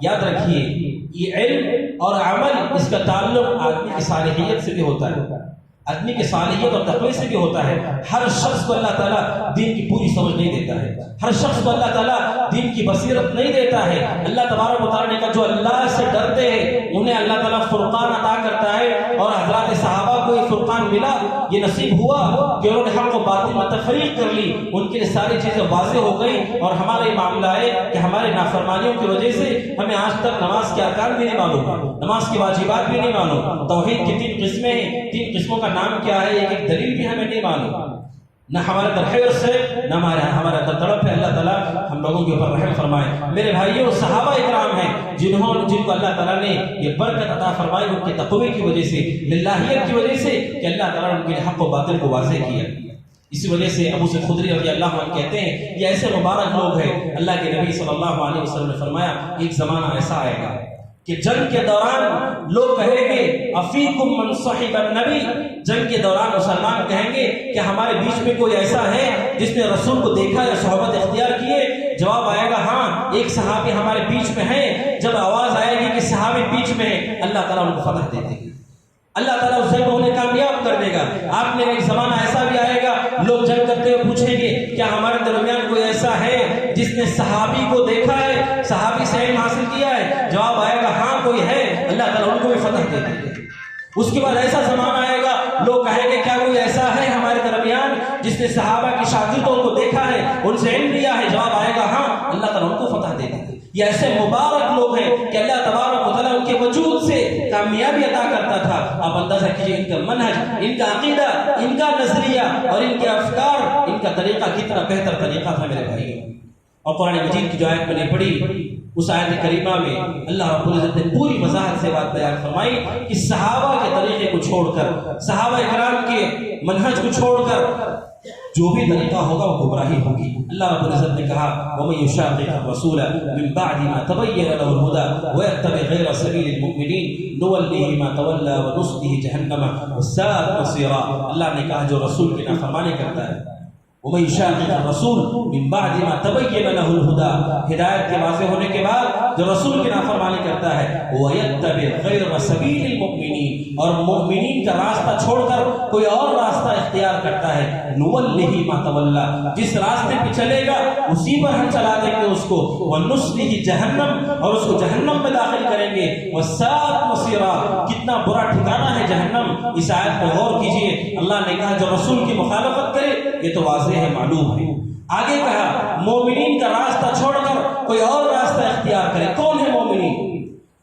یاد رکھیے یہ علم اور عمل اس کا تعلق آدمی کی صالحیت سے بھی ہوتا ہے, آدمی کی صالحیت اور تقوی سے بھی ہوتا ہے. ہر شخص کو اللہ تعالیٰ دین کی پوری سمجھ نہیں دیتا ہے, ہر شخص کو اللہ تعالیٰ دین کی بصیرت نہیں دیتا ہے. اللہ تبارک و تعالیٰ نے کہا جو اللہ سے ڈرتے ہیں انہیں اللہ تعالیٰ فرقان عطا کرتا ہے. اور حضرات صحابہ کو یہ فرقان ملا, یہ نصیب ہوا کہ انہوں نے حق و باطل میں تفریق کر لی, ان کے لیے ساری چیزیں واضح ہو گئی. اور ہمارا یہ معاملہ ہے کہ ہمارے نافرمانیوں کی وجہ سے ہمیں آج تک نماز کے ارکان بھی نہیں معلوم, نماز کی واجبات بھی نہیں معلوم, توحید کی 3 قسمیں ہیں, 3 قسموں کا نام کیا ہے, ایک دلیل بھی ہمیں نہیں معلوم. نہ ہمارے اندر حرص ہے نہ ہمارے اندر تڑپ ہے. اللہ تعالیٰ ہم لوگوں کے اوپر رحم فرمائے. میرے بھائیوں صحابہ اکرام ہیں جن کو اللہ تعالیٰ نے یہ برکت عطا فرمائی ان کی تقوی کی وجہ سے, للہیت کی وجہ سے کہ اللہ تعالیٰ نے ان کے حق و باطل کو واضح کیا. اسی وجہ سے ابو سعید خدری رضی اللہ عنہ کہتے ہیں یہ ایسے مبارک لوگ ہیں. اللہ کے نبی صلی اللہ علیہ وسلم نے فرمایا ایک زمانہ ایسا آئے گا کہ جنگ کے دوران لوگ کہیں گے افیکم من صحب النبی, جنگ کے دوران مسلمان کہیں گے کہ ہمارے بیچ میں کوئی ایسا ہے جس نے رسول کو دیکھا یا صحبت اختیار کیے. جواب آئے گا ہاں ایک صحابی ہمارے بیچ میں ہے. جب آواز آئے گی کہ صحابی بیچ میں ہے اللہ تعالیٰ ان کو فتح دے دے گا, اللہ تعالیٰ اسے انہیں کامیاب کر دے گا. آپ نے ایک زمانہ ایسا بھی آئے گا لوگ جنگ کرتے ہوئے پوچھیں گے کیا ہمارے درمیان کوئی ایسا ہے جس نے صحابی کو دیکھا ہے, صحابی سے علم حاصل کیا ہے. جواب آئے گا ہاں کوئی ہے, اللہ تعالیٰ ان کو بھی فتح دے دے گا. اس کے بعد ایسا زمانہ آئے گا لوگ کہیں گے کیا کوئی ایسا ہے ہمارے نے صحابہ کے شاگردوں کو دیکھا ہے، ان سے علم لیا ہے، جواب آئے گا ہاں، اللہ تعالیٰ ان کو فتح دے گا۔ یہ ایسے مبارک لوگ ہیں کہ اللہ تبارک و تعالیٰ ان کے وجود سے کامیابی عطا کرتا تھا۔ آپ اندازہ کیجئے ان کا منہج، ان کا عقیدہ، ان کا نظریہ اور ان کے افکار، ان کا طریقہ کتنا بہتر طریقہ تھا میرے بھائی۔ اور قرآن مجید کی جو آیت میں نے پڑھی، اس آیت کریمہ میں اللہ رب العزت نے پوری وضاحت سے بات بیان فرمائی کہ صحابہ کے طریقے کو چھوڑ کر، صحابہ کرام کے منہج کو چھوڑ کر جو بھی طریقہ ہوگا وہ گمراہی ہوگی۔ اللہ رب العزت نے کہا وَمَن يُشَاقِقِ الرَّسُولَ مِن بَعْدِ مَا تَبَيَّنَ لَهُ الْهُدَى وَيَتَّبِعْ غَيْرَ سَبِيلِ الْمُؤْمِنِينَ نُوَلِّهِ مَا تَوَلَّى وَنُصْلِهِ جَهَنَّمَ وَسَاءَتْ مَصِيرًا۔ اللہ نے کہا جو رسول کی نافرمانی کرتا ہے، وَمَن يُشَاقِقِ الرَّسُولَ مِن بَعْدِ مَا تَبَيَّنَ لَهُ الْهُدَى، ہدایت کے واضح ہونے کے بعد جو رسول کی نافرمانی کرتا ہے، وَيَتَّبِعْ غَيْرَ سَبِيلِ الْمُؤْمِنِينَ، اور مومنین کا راستہ چھوڑ کر کوئی اور راستہ اختیار کرتا ہے، نُوَلِّهِ مَا تَوَلَّى، جس راستے پہ چلے گا اسی پر ہم چلا دیں گے اس کو، وَنُصْلِهِ جہنم، اور اس کو جہنم میں داخل کریں گے، وَسَاءَتْ مَصِيرًا، کتنا برا ٹھکانہ ہے جہنم۔ اس آیت پر غور کیجئے، اللہ نے کہا جو رسول کی مخالفت کرے، یہ تو واضح ہے، معلوم ہے۔ آگے کہا مومنین کا راستہ چھوڑ کر کوئی اور راستہ اختیار کرے۔ کون ہے مومنین؟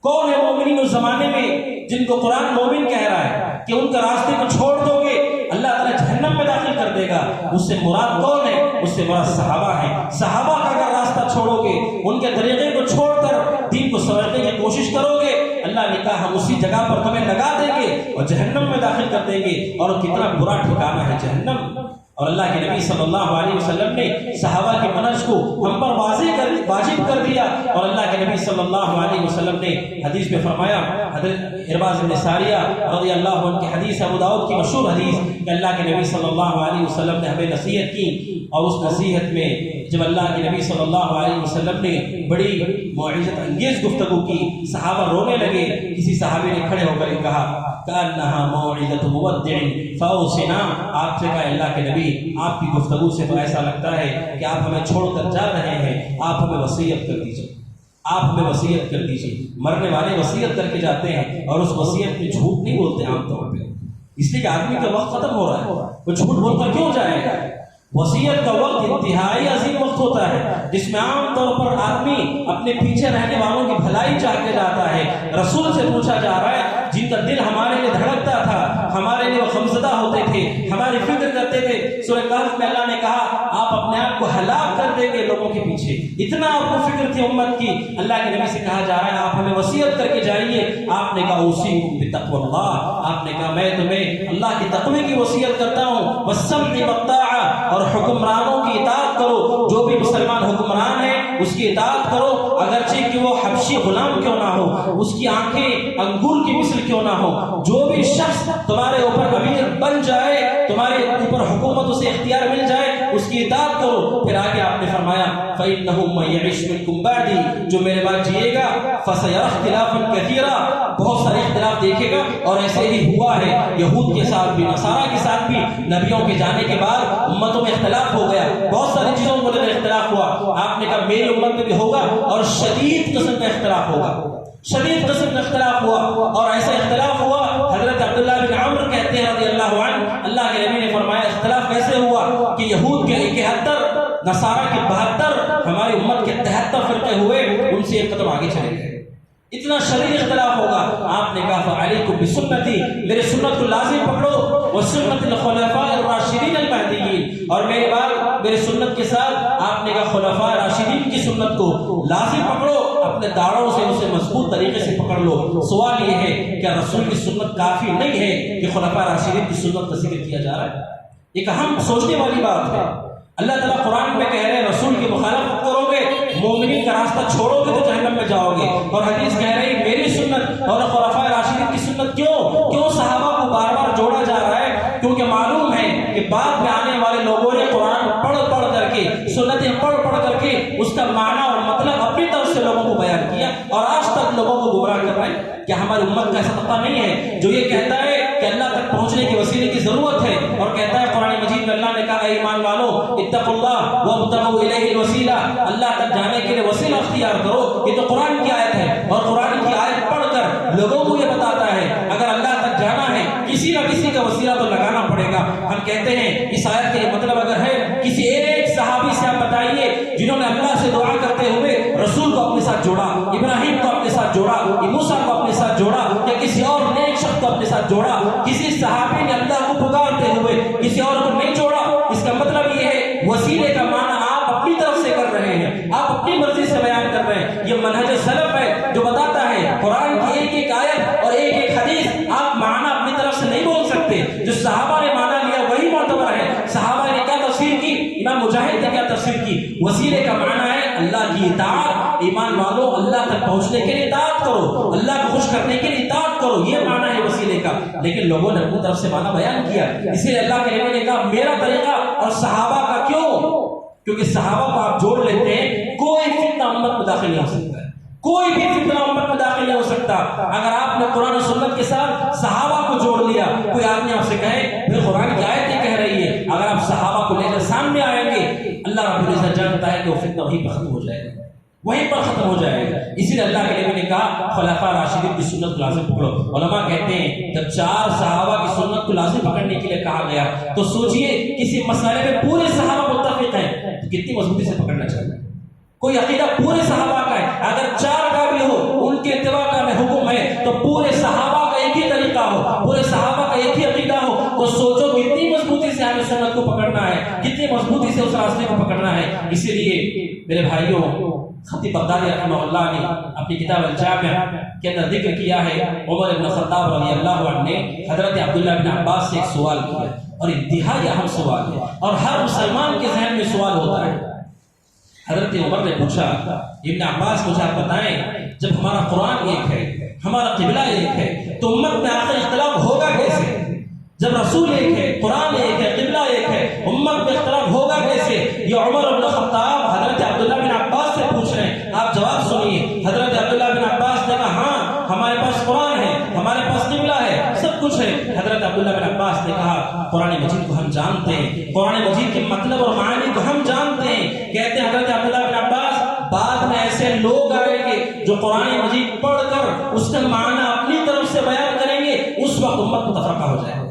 کون ہے مومنین اس زمانے میں جن کو قرآن مومن کہہ رہا ہے کہ ان کا راستے کو چھوڑ دو گے اللہ تعالیٰ جہنم میں داخل کر دے گا؟ اس سے مراد کون ہے؟ اس سے مراد صحابہ ہیں۔ صحابہ کا اگر راستہ چھوڑو گے، ان کے طریقے کو چھوڑ کر دین کو سمجھنے کی کوشش کرو گے، اللہ نے کہا ہم اسی جگہ پر تمہیں لگا دیں گے اور جہنم میں داخل کر دیں گے، اور کتنا برا ٹھکانہ ہے جہنم۔ اور اللہ کے نبی صلی اللہ علیہ وسلم نے صحابہ کے منہج کو ہم پر واجب کر دیا، اور اللہ کے نبی صلی اللہ علیہ وسلم نے حدیث میں فرمایا، حضرت ارباز بن ساریہ رضی اللہ عنہ کی حدیث، ابو داؤد کی مشہور حدیث، کہ اللہ کے نبی صلی اللہ علیہ وسلم نے ہمیں نصیحت کی، اور اس نصیحت میں جب اللہ کے نبی صلی اللہ علیہ وسلم نے بڑی موعظت انگیز گفتگو کی، صحابہ رونے لگے۔ کسی صحابی نے کھڑے ہو کر کہا کأنها موعظة مودع فأوصنا، آپ سے کہا اللہ کے نبی آپ کی گفتگو سے تو ایسا لگتا ہے کہ آپ ہمیں چھوڑ کر جا رہے ہیں، آپ ہمیں وصیت کر دیجیے، آپ ہمیں وصیت کر دیجیے۔ مرنے والے وصیت کر کے جاتے ہیں اور اس وصیت میں جھوٹ نہیں بولتے عام طور پہ، اس لیے کہ آدمی کا وقت ختم ہو رہا ہے، وہ جھوٹ بول کر کیوں جائے گا؟ وصیت کا وقت انتہائی عظیم وقت ہوتا ہے جس میں عام طور پر آدمی اپنے پیچھے رہنے والوں کی بھلائی چاہ کے جاتا ہے۔ رسول سے پوچھا جا رہا ہے جن کا دل ہمارے لیے دھڑکتا تھا، ہمارے لیے وہ غمزدہ ہوتے تھے، ہماری فکر کرتے تھے، سورہ کہف میں اللہ نے کہا آپ اپنے آپ کو ہلاک کر دیں گے لوگوں کے پیچھے، اتنا آپ کو فکر تھی امت کی۔ اللہ کے نبی سے کہا جا رہا ہے آپ ہمیں وصیت کر کے جائیے۔ آپ نے کہا اوصیکم بتقوی اللہ، آپ نے کہا میں تمہیں اللہ کے تقوی کی وصیت کرتا ہوں، والسمع والطاعہ، اور حکمرانوں کی اطاعت کرو، جو بھی مسلمان حکمران ہے اس کی اطاعت کرو، اگرچہ کہ وہ حبشی غلام کیوں نہ ہو، اس کی آنکھیں انگور کی مثل کیوں نہ ہو، جو بھی شخص تمہارے اوپر امیر بن جائے، تمہارے اوپر حکومت اسے اختیار مل جائے، اس کی اطاعت کرو۔ پھر آگے آپ نے فرمایا فَإِنَّهُ مَن يَعِشْ مِنكُم بَعْدِي، جو میرے بعد جیے گا فَسَيَرَى اخْتِلَافًا كَثِيرًا، بہت سارے اختلاف دیکھے گا، اور ایسے ہی ہوا ہے یہود کے ساتھ بھی، نصارہ کے ساتھ بھی۔ نبیوں کے جانے کے بعد امتوں میں اختلاف ہو گیا، بہت ساری چیزوں کو لے کر اختلاف ہوا۔ آپ نے کہا میری امت میں بھی ہوگا، اور شدید قسم کا اختلاف ہوگا، شدید قسم کا اختلاف ہوا، اور ایسا اختلاف ہوا حضرت عبداللہ بن عمر کہتے ہیں رضی اللہ عنہ، اللہ کے نبی نے فرمایا اختلاف کیسے ہوا کہ یہود کے 71، نصارہ کے 72، ہماری امت کے 73 فرقے ہوئے، ان سے ایک قدم آگے چلے گئے، اتنا شدید اختلاف ہوگا۔ آپ نے کہا فعلیکم بسنتی، میرے سنت کو لازم پکڑو، وسنت الخلفاء الراشدین المہدیین، اور میرے بعد میرے سنت کے ساتھ آپ نے کہا خلفاء راشدین کی سنت کو لازم پکڑو، اپنے داڑوں سے اسے مضبوط طریقے سے پکڑ لو۔ سوال یہ ہے کیا رسول کی سنت کافی نہیں ہے کہ خلفاء راشدین کی سنت کا ذکر کیا جا رہا ہے؟ ایک اہم سوچنے والی بات ہے۔ اللہ تعالیٰ قرآن میں کہہ رہے ہیں رسول کی مخالفت کرو گے، مومنین کا راستہ چھوڑو گے تو جہنم میں جاؤ گے، اور حدیث کہہ رہی میری سنت اور خلفاء راشدین کی سنت کیوں صحابہ کو بار بار جوڑا جا رہا ہے؟ کیونکہ معلوم ہے کہ بعد میں آنے والے لوگوں نے قرآن پڑھ کر کے، سنتیں پڑھ کر کے اس کا معنی اور مطلب اپنی طرف سے لوگوں کو بیان کیا، اور آج تک لوگوں کو گمراہ کر رہے ہیں۔ کیا ہماری امت کا ایسا طبقہ نہیں ہے جو یہ کہتا ہے کہ اللہ تک پہنچنے کے وسیلے کی ضرورت ہے، اور کہتا ہے قرآن مجید میں اللہ نے کہا اے ایمان والو اتقوا اللہ وابتغوا الیہ الوسیلہ، اللہ تک جانے کے لیے وسیلہ اختیار کرو۔ یہ تو قرآن کی آیت ہے، اور قرآن کی آیت پڑھ کر لوگوں کو یہ بتاتا ہے اگر اللہ تک جانا ہے کسی نہ کسی کا وسیلہ تو لگانا پڑے پڑے گا. ہم کہتے ہیں اس آیت کا یہ مطلب اگر ہے کسی ایک صحابی سے آپ بتائیے جنہوں نے اللہ سے دعا کرتے ہوئے رسول کو اپنے ساتھ جوڑا, ابراہیم کو اپنے ساتھ جوڑا, موسیٰ کو اپنے ساتھ جوڑا, یا کسی اور نیک شخص کو اپنے ساتھ جوڑا. کسی صحابی نے اللہ کو پکارتے ہوئے کسی اور کو نہیں جوڑا. اس کا مطلب یہ ہے وسیلے کا معنی آپ اپنی طرف سے کر رہے ہیں, آپ اپنی مرضی سے بیان کر رہے ہیں. یہ منہج سلف ہے جو بتاتا ہے قرآن کی ایک ایک آیت اور ایک ایک حدیث آپ معنی اپنی طرف سے نہیں بول سکتے. جو صحابہ نے معنی لیا وہی معتبر ہے. صحابہ نے کیا تفسیر کی, امام مجاہد نے کیا تفسیر کی. وسیلے کا معنی ہے اللہ کی اطاعت. ایمان والو اللہ تک پہنچنے کے لیے اطاعت کرو, اللہ کو خوش کرنے کے لیے اطاعت کرو, یہ معنی ہے وسیلے کا. لیکن لوگوں نے اپنی طرف سے معنی بیان کیا. اسی لیے اللہ کے نبی نے کہا میرا طریقہ اور صحابہ کا کیوں, کیونکہ صحابہ کو آپ جوڑ لیتے ہیں کوئی فتنہ امت میں داخل نہیں ہو سکتا ہے, کوئی بھی فتنہ امت میں داخل نہیں ہو سکتا. اگر آپ نے قرآن و سنت کے ساتھ صحابہ کو جوڑ لیا, کوئی آدمی آپ سے کہے پھر قرآن کی آیت یہ کہہ رہی ہے, اگر آپ صحابہ کو لے کر سامنے آئیں گے اللہ رب العزت جانتا ہے کہ وہ فتنہ وہیں پر ختم ہو جائے گا, وہیں پر ختم ہو جائے گا. اسی لیے اللہ کے نبی نے کہا خلفاء راشدین کی سنت کو لازم پکڑو. علماء کہتے ہیں جب 4 صحابہ کی سنت کو لازم پکڑنے کے لیے کہا گیا تو سوچئے کسی مسئلے میں پورے صحابہ متفق ہیں تو کتنی مضبوطی سے پکڑنا چاہیے. کوئی عقیدہ پورے صحابہ کا ہے, اگر 4 کا بھی ہو ان کے اتباع کا حکم ہے تو پورے صحابہ کا ایک ہی طریقہ ہو, پورے صحابہ کا ایک ہی عقیدہ ہو, تو سوچو کتنی مضبوطی سے ہمیں سنت کو پکڑنا ہے, کتنی مضبوطی سے اس راستے کو پکڑنا ہے. اسی لیے میرے بھائیوں خطیب بغدادی رحمہ اللہ نے اپنی کتاب الجامع کے اندر ذکر کیا ہے عمر بن خطاب رضی اللہ عنہ نے حضرت عبداللہ بن عباس سے ایک سوال کیا, اور انتہائی اہم سوال ہے اور ہر مسلمان کے ذہن میں سوال ہوتا ہے. حضرت عمر نے پوچھا ابن عباس مجھے آپ بتائیں جب ہمارا قرآن ایک ہے, ہمارا قبلہ ایک ہے, تو امت میں آخر اختلاف ہوگا کیسے؟ جب رسول ایک ہے, قرآن ایک ہے, قبلہ ایک ہے, امت میں اختلاف ہوگا کیسے؟ یہ عمر بن خطاب حضرت عبداللہ بن عباس سے پوچھ رہے ہیں. آپ جواب سنیے. حضرت عبداللہ بن عباس نے کہا ہاں ہمارے پاس قرآن ہے, ہمارے پاس قبلہ ہے, سب کچھ ہے. حضرت عبداللہ بن عباس نے کہا قرآن مجید کو ہم جانتے ہیں, قرآن مجید کے مطلب اور معانی کو ہم جانتے ہیں. کہتے ہیں حضرت عبداللہ بن عباس بعد میں ایسے لوگ آئیں گے جو قرآن مجید پڑھ کر اس کا معنی اپنی طرف سے بیان کریں گے, اس وقت امت متفرقہ ہو جائے گا,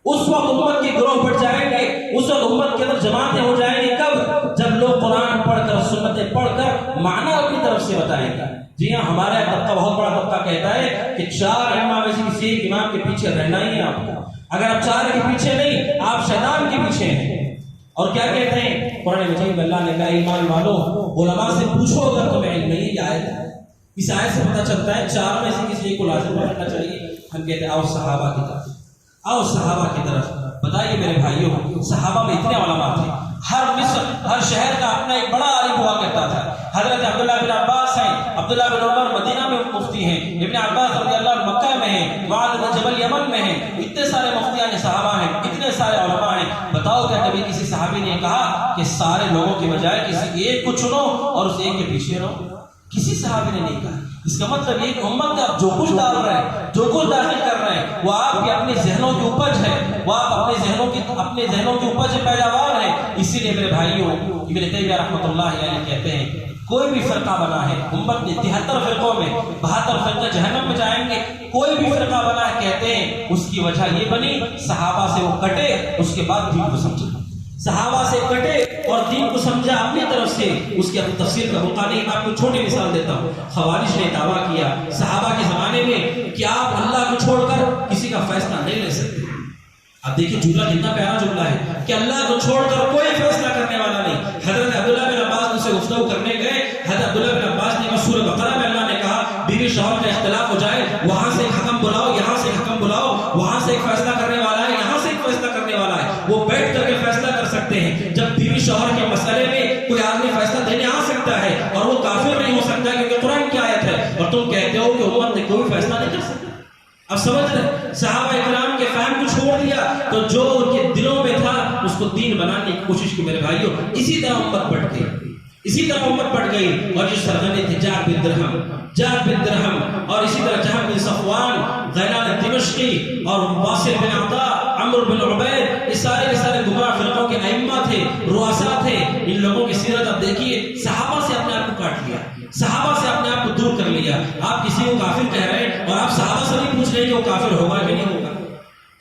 اس وقت امت کے گروہ بٹ جائیں گے, اس وقت امت کے اندر جماعتیں ہو جائیں گی. کب؟ جب لوگ قرآن پڑھ کر سنتیں پڑھ کر معنی اپنی طرف سے بتائیں گے. جی ہاں, ہمارا طبقہ بہت بڑا طبقہ کہتا ہے کہ 4 امام میں سے کسی ایک امام کے پیچھے رہنا ہی ہے آپ کو. اگر آپ 4 کے پیچھے نہیں, آپ شیطان کے پیچھے ہیں. اور کیا کہتے ہیں قرآن مجید میں اللہ نے کہا ایمان والو علماء سے پوچھو اگر تمہیں علم نہیں. یہ آیت ہے, اس آیت سے پتہ چلتا ہے 4 میں سے کسی ایک کو لازم رکھنا چاہیے. ہم کہتے ہیں آؤ صحابہ کی طرف, آؤ صحابہ کی طرف. بتائیے میرے بھائیوں صحابہ میں اتنے علماء تھے, ہر مصر ہر شہر کا اپنا ایک بڑا عالم ہوا کرتا تھا. حضرت عبداللہ بن عباس ہیں, عبداللہ بن عمر مدینہ میں مفتی ہیں, ابن عباس رضی اللہ عنہ مکہ میں ہیں, معاذ بن جبل یمن میں ہیں. اتنے سارے مفتیان صحابہ ہیں, اتنے سارے علماء ہیں. بتاؤ کیا کبھی کسی صحابی نے کہا کہ سارے لوگوں کے بجائے کسی ایک کو چنو اور اس ایک کے پیچھے رہو؟ کسی صحابی نے نہیں کہا. اس کا مطلب یہ کہ امت کا جو کچھ ڈال رہے ہیں, جو کچھ داخل کر رہے ہیں, وہ آپ کے اپنے ذہنوں کی اپج ہے, وہ آپ اپنے ذہنوں کی اپج پیداوار ہے. اسی لیے میرے بھائیوں ابن تیمیہ رحمۃ اللہ علیہ کہتے ہیں کوئی بھی فرقہ بنا ہے امت نے 73 فرقوں میں 72 فرقے جہنم میں جائیں گے. کوئی بھی فرقہ بنا ہے کہتے ہیں اس کی وجہ یہ بنی صحابہ سے وہ کٹے, اس کے بعد دین کو سمجھا, صحابہ سے کٹے اور دین کو سمجھا اپنی طرف سے. اس کی اپنی تفسیر کا موقع نہیں. میں آپ کو چھوٹی مثال دیتا ہوں. خوارج نے دعویٰ کیا صحابہ کے زمانے میں کہ آپ اللہ کو چھوڑ کر کسی کا فیصلہ نہیں لے سکتے. آپ دیکھیں جملہ کتنا پیارا جملہ ہے کہ اللہ کو چھوڑ کر کوئی فیصلہ کرنے والا نہیں. حضرت عبداللہ بن عباس ان سے گفتگو کرنے گئے. حضرت عبداللہ بن عباس نے کہا سورہ بقرہ میں اللہ نے کہا بیوی شوہر کا اختلاف ہو جائے, وہاں سے ایک حکم بلاؤ, یہاں سے ایک حکم بلاؤ, وہاں سے ایک فیصلہ کرنے والا ہے, یہاں سے ایک فیصلہ کرنے والا ہے. وہ بیٹھ کر کے فیصلہ کر سکتے ہیں. جب بیوی شوہر کے مسئلے میں کوئی آدمی فیصلہ دینے آ سکتا ہے اور وہ کافر نہیں ہو سکتا کیونکہ قرآن کی آیت ہے, اور تم کہتے ہو کہ امت نے کوئی فیصلہ نہیں کر سکتا. اب سمجھ رہے صحابہ اکرام کے فہم کو چھوڑ دیا تو جو ان کے دلوں میں تھا اس کو دین بنانے کی کوشش کی میرے بھائیوں. اسی طرح امت بٹ گئی, اسی طرح امت بٹ گئی. اور جو سرغنے تھے جعد بن درہم اور اسی طرح جہل بن صفوان, غیلان دمشقی اور واصل بن عطا, عمرو بن عبید, یہ سارے کے سارے گمراہ فرقوں کے ائمہ تھے, رؤساء تھے. ان لوگوں کی سیرت آپ دیکھیے, صحابہ سے اپنے آپ کو کاٹ لیا, صحابہ سے اپنے آپ کو دور کر لیا. آپ کسی کو کافر کہہ رہے ہیں اور آپ صحابہ سے نہیں پوچھ رہے کہ وہ کافر ہوگا کہ نہیں ہوگا.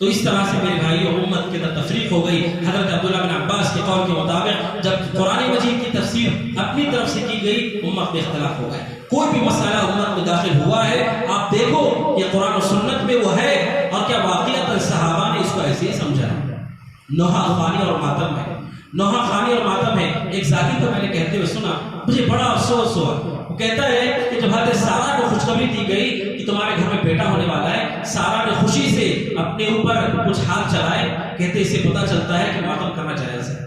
تو اس طرح سے میرے بھائیو امت کے اندر تفریق ہو گئی۔ حضرت عبداللہ بن عباس کے قول کے مطابق جب قرآن مجید کی تفسیر اپنی طرف سے کی گئی امت میں اختلاف ہو گئے۔ کوئی بھی مسئلہ امت میں داخل ہوا ہے آپ دیکھو کہ قرآن و سنت میں وہ ہے اور کیا واقعات صحابہ نے اس کو ایسے ہی سمجھا ہے۔ نوحہ خانی اور ماتم ہے، نوحہ خانی اور ماتم ہے۔ ایک ذاتی کو میں نے کہتے ہوئے سنا، مجھے بڑا افسوس ہوا۔ وہ کہتا ہے کہ جب حضرت سارہ کو خوشخبری دی گئی کہ تمہارے گھر میں بیٹا ہونے والا ہے، سارہ نے خوشی سے اپنے اوپر کچھ ہاتھ چلائے، کہتے اسے پتہ چلتا ہے کہ ماتم کرنا جائز ہے،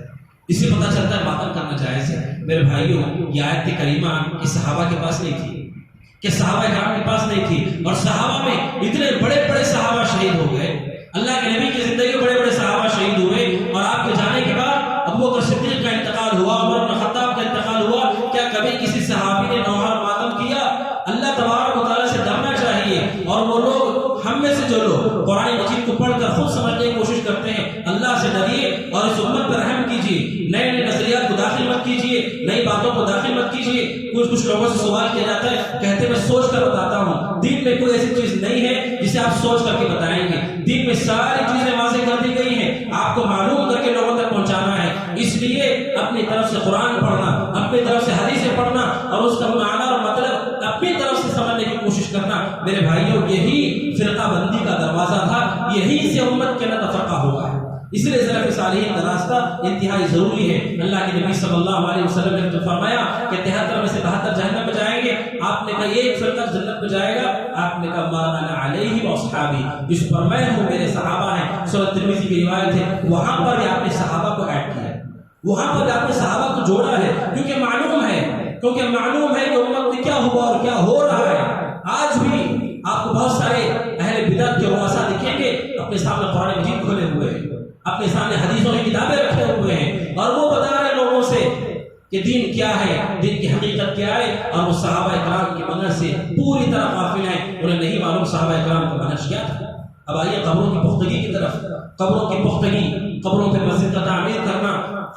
اسے پتہ چلتا ہے ماتم کرنا جائز ہے۔ میرے بھائیوں یہ آیت کریمہ کہ صحابہ کے پاس نہیں تھی، کہ صحابہ کرام کے پاس نہیں تھی، اور صحابہ میں اتنے بڑے بڑے صحابہ شہید ہو گئے۔ اللہ کے نبی کی زندگی میں بڑے بڑے صحابہ شہید ہوئے، اور آپ کے جانے کے بعد ابو بکر صدیق کا انتقال ہوا، عمر بن خطاب کا انتقال ہوا، کیا کبھی کسی صحابی نے نوحہ اور ماتم کیا؟ اللہ تبارک و تعالیٰ سے ڈرنا چاہیے۔ اور وہ لوگ ہم میں سے جو لوگ قرآن مجید کو پڑھ کر خود سمجھنے کی کوشش کرتے ہیں، اللہ سے ڈریے اور اس امت پر رحم کیجیے۔ نئے نئے نظریات کو داخل مت کیجیے، نئی باتوں کو داخل مت کیجیے۔ کچھ لوگوں سے سوال کیا جاتا ہے، کہتے میں سوچ کر بتاتا ہوں۔ دین میں کوئی ایسی چیز نہیں ہے جسے آپ سوچ کر کے بتائیں گے۔ دین میں ساری چیزیں واضح کر دی گئی ہیں، آپ کو معلوم کر کے لوگوں تک پہنچانا ہے۔ اس لیے اپنی طرف سے قرآن پڑھنا، اپنی طرف سے حدیثیں پڑھنا اور اس کا معنی اور مطلب اپنی طرف سے سمجھنے کی کوشش کرنا، میرے بھائیوں یہی فرقہ بندی کا دروازہ تھا، یہی سے امت کے اندر تفرقہ ہوا ہے۔ اس لیے سلف صالحین کا راستہ انتہائی ضروری ہے۔ اللہ کے نبی صلی اللہ علیہ وسلم نے فرمایا کہ 73 میں سے 72 جہنم میں جائیں گے، آپ نے کہا ایک فرقہ جنت میں جائے گا، آپ نے کہا ما انا علیہ واصحابی، جس پر میں ہوں میرے صحابہ ہیں۔ سورۃ ترمذی کی روایت ہے، وہاں پر بھی آپ نے صحابہ کو ایڈ کیا ہے، وہاں پر آپ نے صحابہ کو جوڑا ہے، کیونکہ معلوم ہے کہ امت میں کیا ہوا اور کیا ہو رہا ہے۔ آج بھی آپ کو بہت سارے اہل بدعت کے رؤسا دکھیں گے، اپنے سامنے قرآن مجید کھولے ہوئے ہیں، اپنے سامنے حدیثوں کی کتابیں رکھے ہوئے ہیں، اور وہ بتا رہے لوگوں سے کہ دین کیا ہے، دین کی حقیقت کیا ہے، اور وہ صحابہ کرام کے منہج سے پوری طرح غافل ہیں، انہیں نہیں معلوم صحابہ کرام کا منہج کیا تھا۔ اب آئیے قبروں کی پختگی کی طرف، قبروں کی پختگی، قبروں پہ مسجد کا تعمیر کرنا،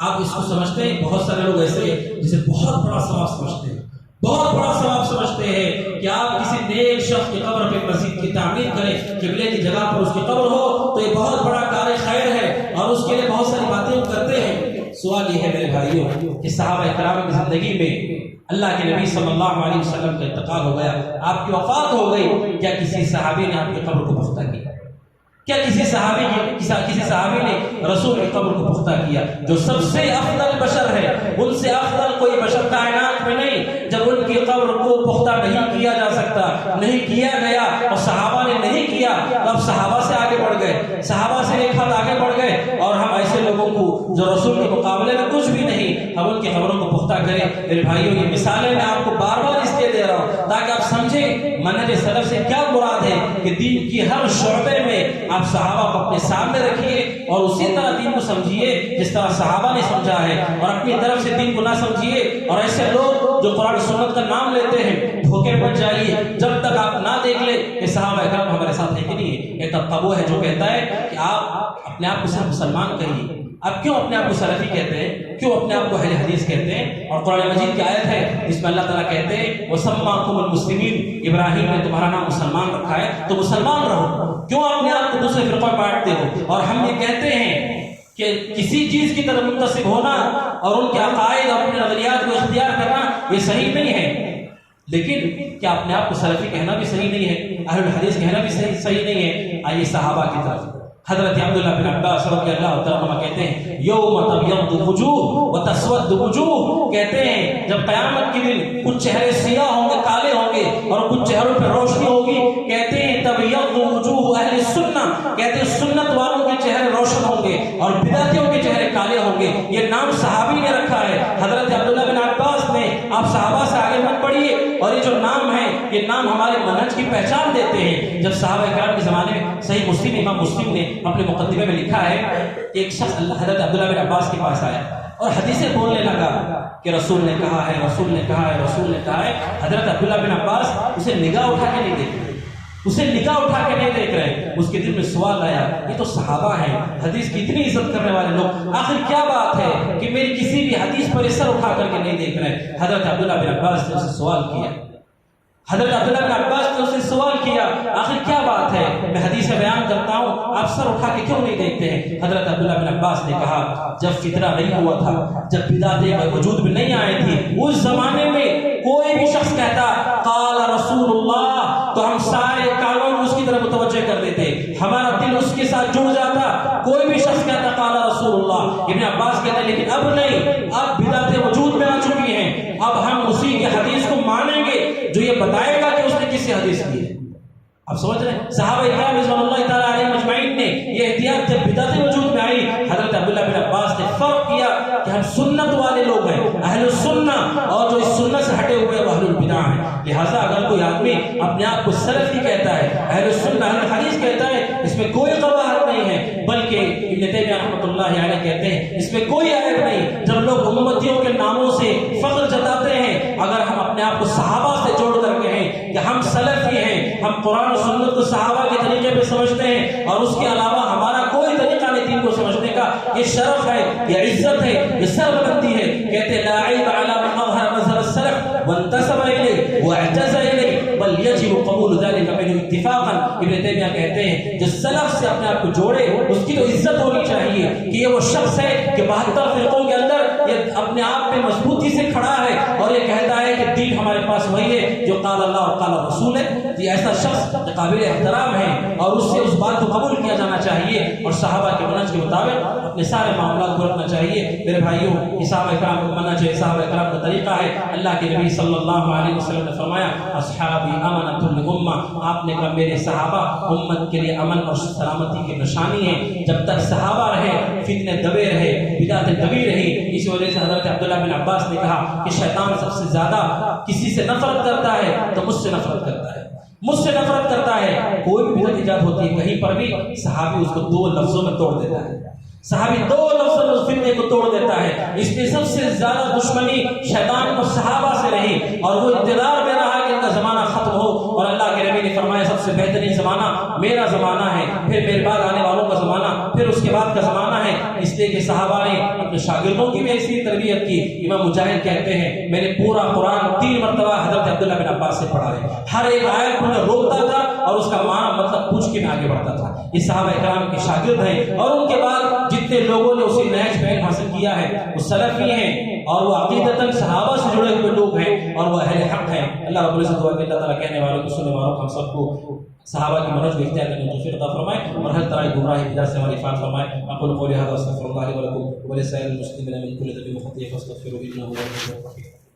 آپ اس کو سمجھتے ہیں؟ بہت سارے لوگ ایسے جسے بہت بڑا ثواب سمجھتے ہیں، بہت بڑا ثواب سمجھتے ہیں کہ آپ کسی نیک شخص کی قبر پہ مسجد کی تعمیر کریں، قبلے کی جگہ پر اس کی قبر ہو، تو یہ بہت بڑا کار خیر ہے، اور اس کے لیے بہت ساری باتیں وہ کرتے ہیں۔ سوال یہ ہے میرے بھائیوں کہ صحابہ کرام کی زندگی میں اللہ کے نبی صلی اللہ علیہ وسلم کا انتقال ہو گیا، آپ کی وفات ہو گئی، کیا کسی صحابی نے آپ کی قبر کو پختہ کیا؟ کیا کسی صحابی نے رسول کی قبر کو پختہ کیا؟ جو سب سے افضل بشر ہے، ان سے افضل کوئی بشر کائنات میں نہیں، جب ان کی قبر کو پختہ نہیں کیا جا سکتا، نہیں کیا گیا، اور صحابہ نے نہیں کیا، تو اب صحابہ سے آگے بڑھ گئے، صحابہ سے ایک ہاتھ آگے بڑھ گئے، اور ہم ایسے لوگوں کو جو رسول کے مقابلے میں کچھ بھی نہیں، ہم ان کی قبروں کو پختہ کریں۔ میرے بھائیوں یہ مثالیں میں آپ کو بار بار اس لیے دے رہا ہوں تاکہ آپ سمجھیں منہج سلف سے کیا مراد ہے، کہ دین کی ہر شعبے میں آپ صحابہ کو اپنے سامنے رکھیے اور اسی طرح دین کو سمجھیے جس طرح صحابہ نے سمجھا ہے، اور اپنی طرف سے دین کو نہ سمجھیے۔ اور ایسے لوگ جو قرآن سنت کا نام لیتے ہیں، دھوکے بچ جائیے جب تک آپ نہ دیکھ لیں کہ صحابہ کرام ہمارے ساتھ ہے کہ نہیں ہے۔ ایک طبقہ ہے جو کہتا ہے کہ آپ اپنے آپ کو صرف مسلمان کہیے، آپ کیوں اپنے آپ کو سلفی کہتے ہیں، کیوں اپنے آپ کو اہل حدیث کہتے ہیں؟ اور قرآن مجید کی آیت ہے جس میں اللہ تعالیٰ کہتے ہیں وَسَمَّاكُمُ الْمُسْلِمِينَ، ابراہیم نے تمہارا نام مسلمان رکھا ہے تو مسلمان رہو، کیوں اپنے آپ کو دوسرے فرقوں میں بانٹتے ہو؟ اور ہم یہ کہتے ہیں کہ کسی چیز کی طرف منتسب ہونا اور ان کے عقائد اور اپنے نظریات کو اختیار کرنا یہ صحیح نہیں ہے، لیکن کیا اپنے آپ کو سلفی کہنا بھی صحیح نہیں ہے، اہل الحدیث کہنا بھی صحیح نہیں ہے؟ آئیے صحابہ کی طرف، حضرت عبداللہ بن عباس رضی اللہ تعالیٰ عنہ کہتے ہیں یوم تبیض وجوہ وتسود وجوہ، کہتے ہیں جب قیامت کے دن کچھ چہرے سیاہ ہوں گے، کالے ہوں گے، اور کچھ چہروں پہ روشنی ہوگی، کہتے ہیں تبیض وجوہ اہل سنہ، کہتے ہیں سنت والوں کے چہرے روشن ہوں گے اور بدعتیوں کے چہرے کالے ہوں گے۔ یہ نام صحابی نے رکھا ہے، حضرت عبداللہ بن عباس نے۔ آپ صحابہ سے آگے مت پڑھیے، اور یہ جو نام ہے یہ نام ہمارے منہج کی پہچان دیتے ہیں۔ جب صحابہ کرام کے زمانے میں صحیح مسلم امام مسلم نے اپنے مقدمے میں لکھا ہے، ایک شخص حضرت عبداللہ بن عباس کے پاس آیا اور حدیثیں بولنے لگا کہ رسول نے کہا ہے، رسول نے کہا ہے، رسول نے کہا ہے۔ حضرت عبداللہ بن عباس اسے نگاہ اٹھا کے نہیں دیکھ رہے، اسے نگاہ اٹھا کے نہیں دیکھ رہے۔ اس کے دل میں سوال آیا، یہ تو صحابہ ہیں، حدیث کی اتنی عزت کرنے والے لوگ، آخر کیا بات ہے کہ میری کسی بھی حدیث پر سر اٹھا کر کے نہیں دیکھ رہے؟ حضرت عبداللہ بن عباس نے اسے سوال کیا، حضرت عبداللہ بن عباس نے اس سے سوال کیا آخر کیا بات ہے، میں حدیث بیان کرتا ہوں آپ سر اٹھا کے کیوں نہیں دیکھتے ہیں؟ حضرت عبداللہ بن عباس نے کہا جب فتنہ نہیں ہوا تھا، جب بدعتیں وجود میں نہیں آئی تھی، اس زمانے میں کوئی بھی شخص کہتا قال رسول اللہ تو ہم سارے کانوں اس کی طرف متوجہ کر دیتے، ہمارا دل اس کے ساتھ جڑ جاتا۔ کوئی بھی شخص کہتا قال رسول اللہ، ابن عباس کہتے ہیں لیکن اب نہیں، اب بدعتیں وجود میں آ چکی ہیں، اب ہم اسی کی حدیث کو مانیں گے جو یہ بتائے گا کہ اس نے کس سے حدیث کی ہے۔ آپ سمجھ رہے ہیں صحابہ کرام رضوان اللہ تعالیٰ علیہم اجمعین نے یہ احتیاط جب بدعتیں وجود میں آئی، حضرت عبداللہ بن عباس نے فرق کیا کہ ہم سنت والے لوگ ہیں، اہل السنہ، اور جو اس سنت سے ہٹے ہوئے وہ اہل البدع ہیں۔ لہٰذا اگر کوئی آدمی اپنے آپ کو سلفی کہتا ہے، اہل السنہ اہل الحدیث کہتا ہے، اس میں کوئی قباحت نہیں ہے، بلکہ ابن تیمیہ رحمۃ اللہ علیہ کہتے ہیں اس میں کوئی عیب نہیں۔ جب لوگ امتیوں کے ناموں سے فخر جتاتے ہیں، اگر ہم اپنے آپ کو صحابہ سے جوڑ کر کہیں کہ ہم سلفی ہیں، ہم قرآن و سنت کو صحابہ کے طریقے پہ سمجھتے ہیں اور اس کے علاوہ ہمارا کوئی طریقہ نہیں دین کو سمجھنے کا، یہ شرف ہے، یہ عزت ہے، یہ سربلندی ہے۔ کہتے لا عیب علی من اظہر مظہر السلف وانتسب الیہ واعتز الیہ بل یجب قبول ذلک منہ اتفاقا۔ ابن تیمیہ کہتے ہیں جو سلف سے اپنے آپ کو جوڑے اس کی تو عزت ہونی چاہیے کہ یہ وہ شخص ہے کہ 72 فرقوں کے اندر یہ اپنے آپ پہ مضبوطی سے کھڑا ہے اور یہ کہتا ہے کہ دین ہمارے پاس وہی ہے جو قال اللہ اور قال رسول ہے۔ یہ ایسا شخص قابل احترام ہے اور اس سے اس بات کو قبول کیا جانا چاہیے اور صحابہ کے منہج کے مطابق اپنے سارے معاملات کو رکھنا چاہیے۔ میرے بھائیوں، صحابہ کرام کو ماننا چاہیے، صحابہ کرام کا طریقہ ہے۔ اللہ کے نبی صلی اللہ علیہ وسلم نے فرمایا اصحابی امانۃ للامہ، آپ نے کہا میرے صحابہ امت کے لیے امن اور سلامتی کی نشانی ہے۔ جب تک صحابہ رہے فتنے دبے رہے، بدعتیں دبی رہی۔ اس وجہ سے حضرت عبداللہ بن عباس نے کہا کہ شیطان سب سے زیادہ کسی سے نفرت کرتا ہے تو مجھ سے نفرت کرتا ہے، مجھ سے نفرت کرتا ہے۔ کوئی بھی بدعت ایجاد ہوتی ہے کہیں پر بھی صحابی اس کو 2 لفظوں میں توڑ دیتا ہے، صحابی 2 لفظوں میں اس فتنے کو توڑ دیتا ہے۔ اس لیے سب سے زیادہ دشمنی شیطان کو صحابہ سے رہی اور وہ انتظار میں رہا کہ ان کا زمانہ ختم ہو، اور اللہ کے نبی نے فرمایا سب سے بہترین زمانہ میرا زمانہ ہے، پھر میرے بعد آنے والوں کا زمانہ، پھر اس کے بعد کا زمانہ ہے۔ اس لیے کہ صحابہ نے اپنے شاگردوں کی بھی ایسی تربیت کی۔ امام مجاہد کہتے ہیں میں نے پورا قرآن 3 مرتبہ حضرت عبداللہ بن عباس سے پڑھا ہے، ہر ایک آیت کو میں روکتا تھا اور اس کا معنی مطلب پوچھ کے میں آگے بڑھتا تھا۔ یہ صحابہ کرام کے شاگرد ہیں اور ان کے بعد جتنے لوگوں نے اسی نہج پہ حاصل کیا ہے وہ سلفی ہیں اور وہ عقیدتاً صحابہ سے جڑے ہوئے لوگ ہیں اور وہ اہل حق ہیں۔ اللہ رب العزت دعا کہ اللہ تعالیٰ کہنے والوں کو سننے والوں کو ہم سب کو صحابہ کی منہج کو اختیار کرنے کی توفیق عطا فرمائے اور ہر طرح کی گمراہی بدعت سے ہماری حفاظت فرمائے۔ اقول قولی ھذا واستغفر اللہ لي ولكم ولسائر المسلمين من كل ذنب وخطيئة فاستغفروه انه هو الغفور الرحيم۔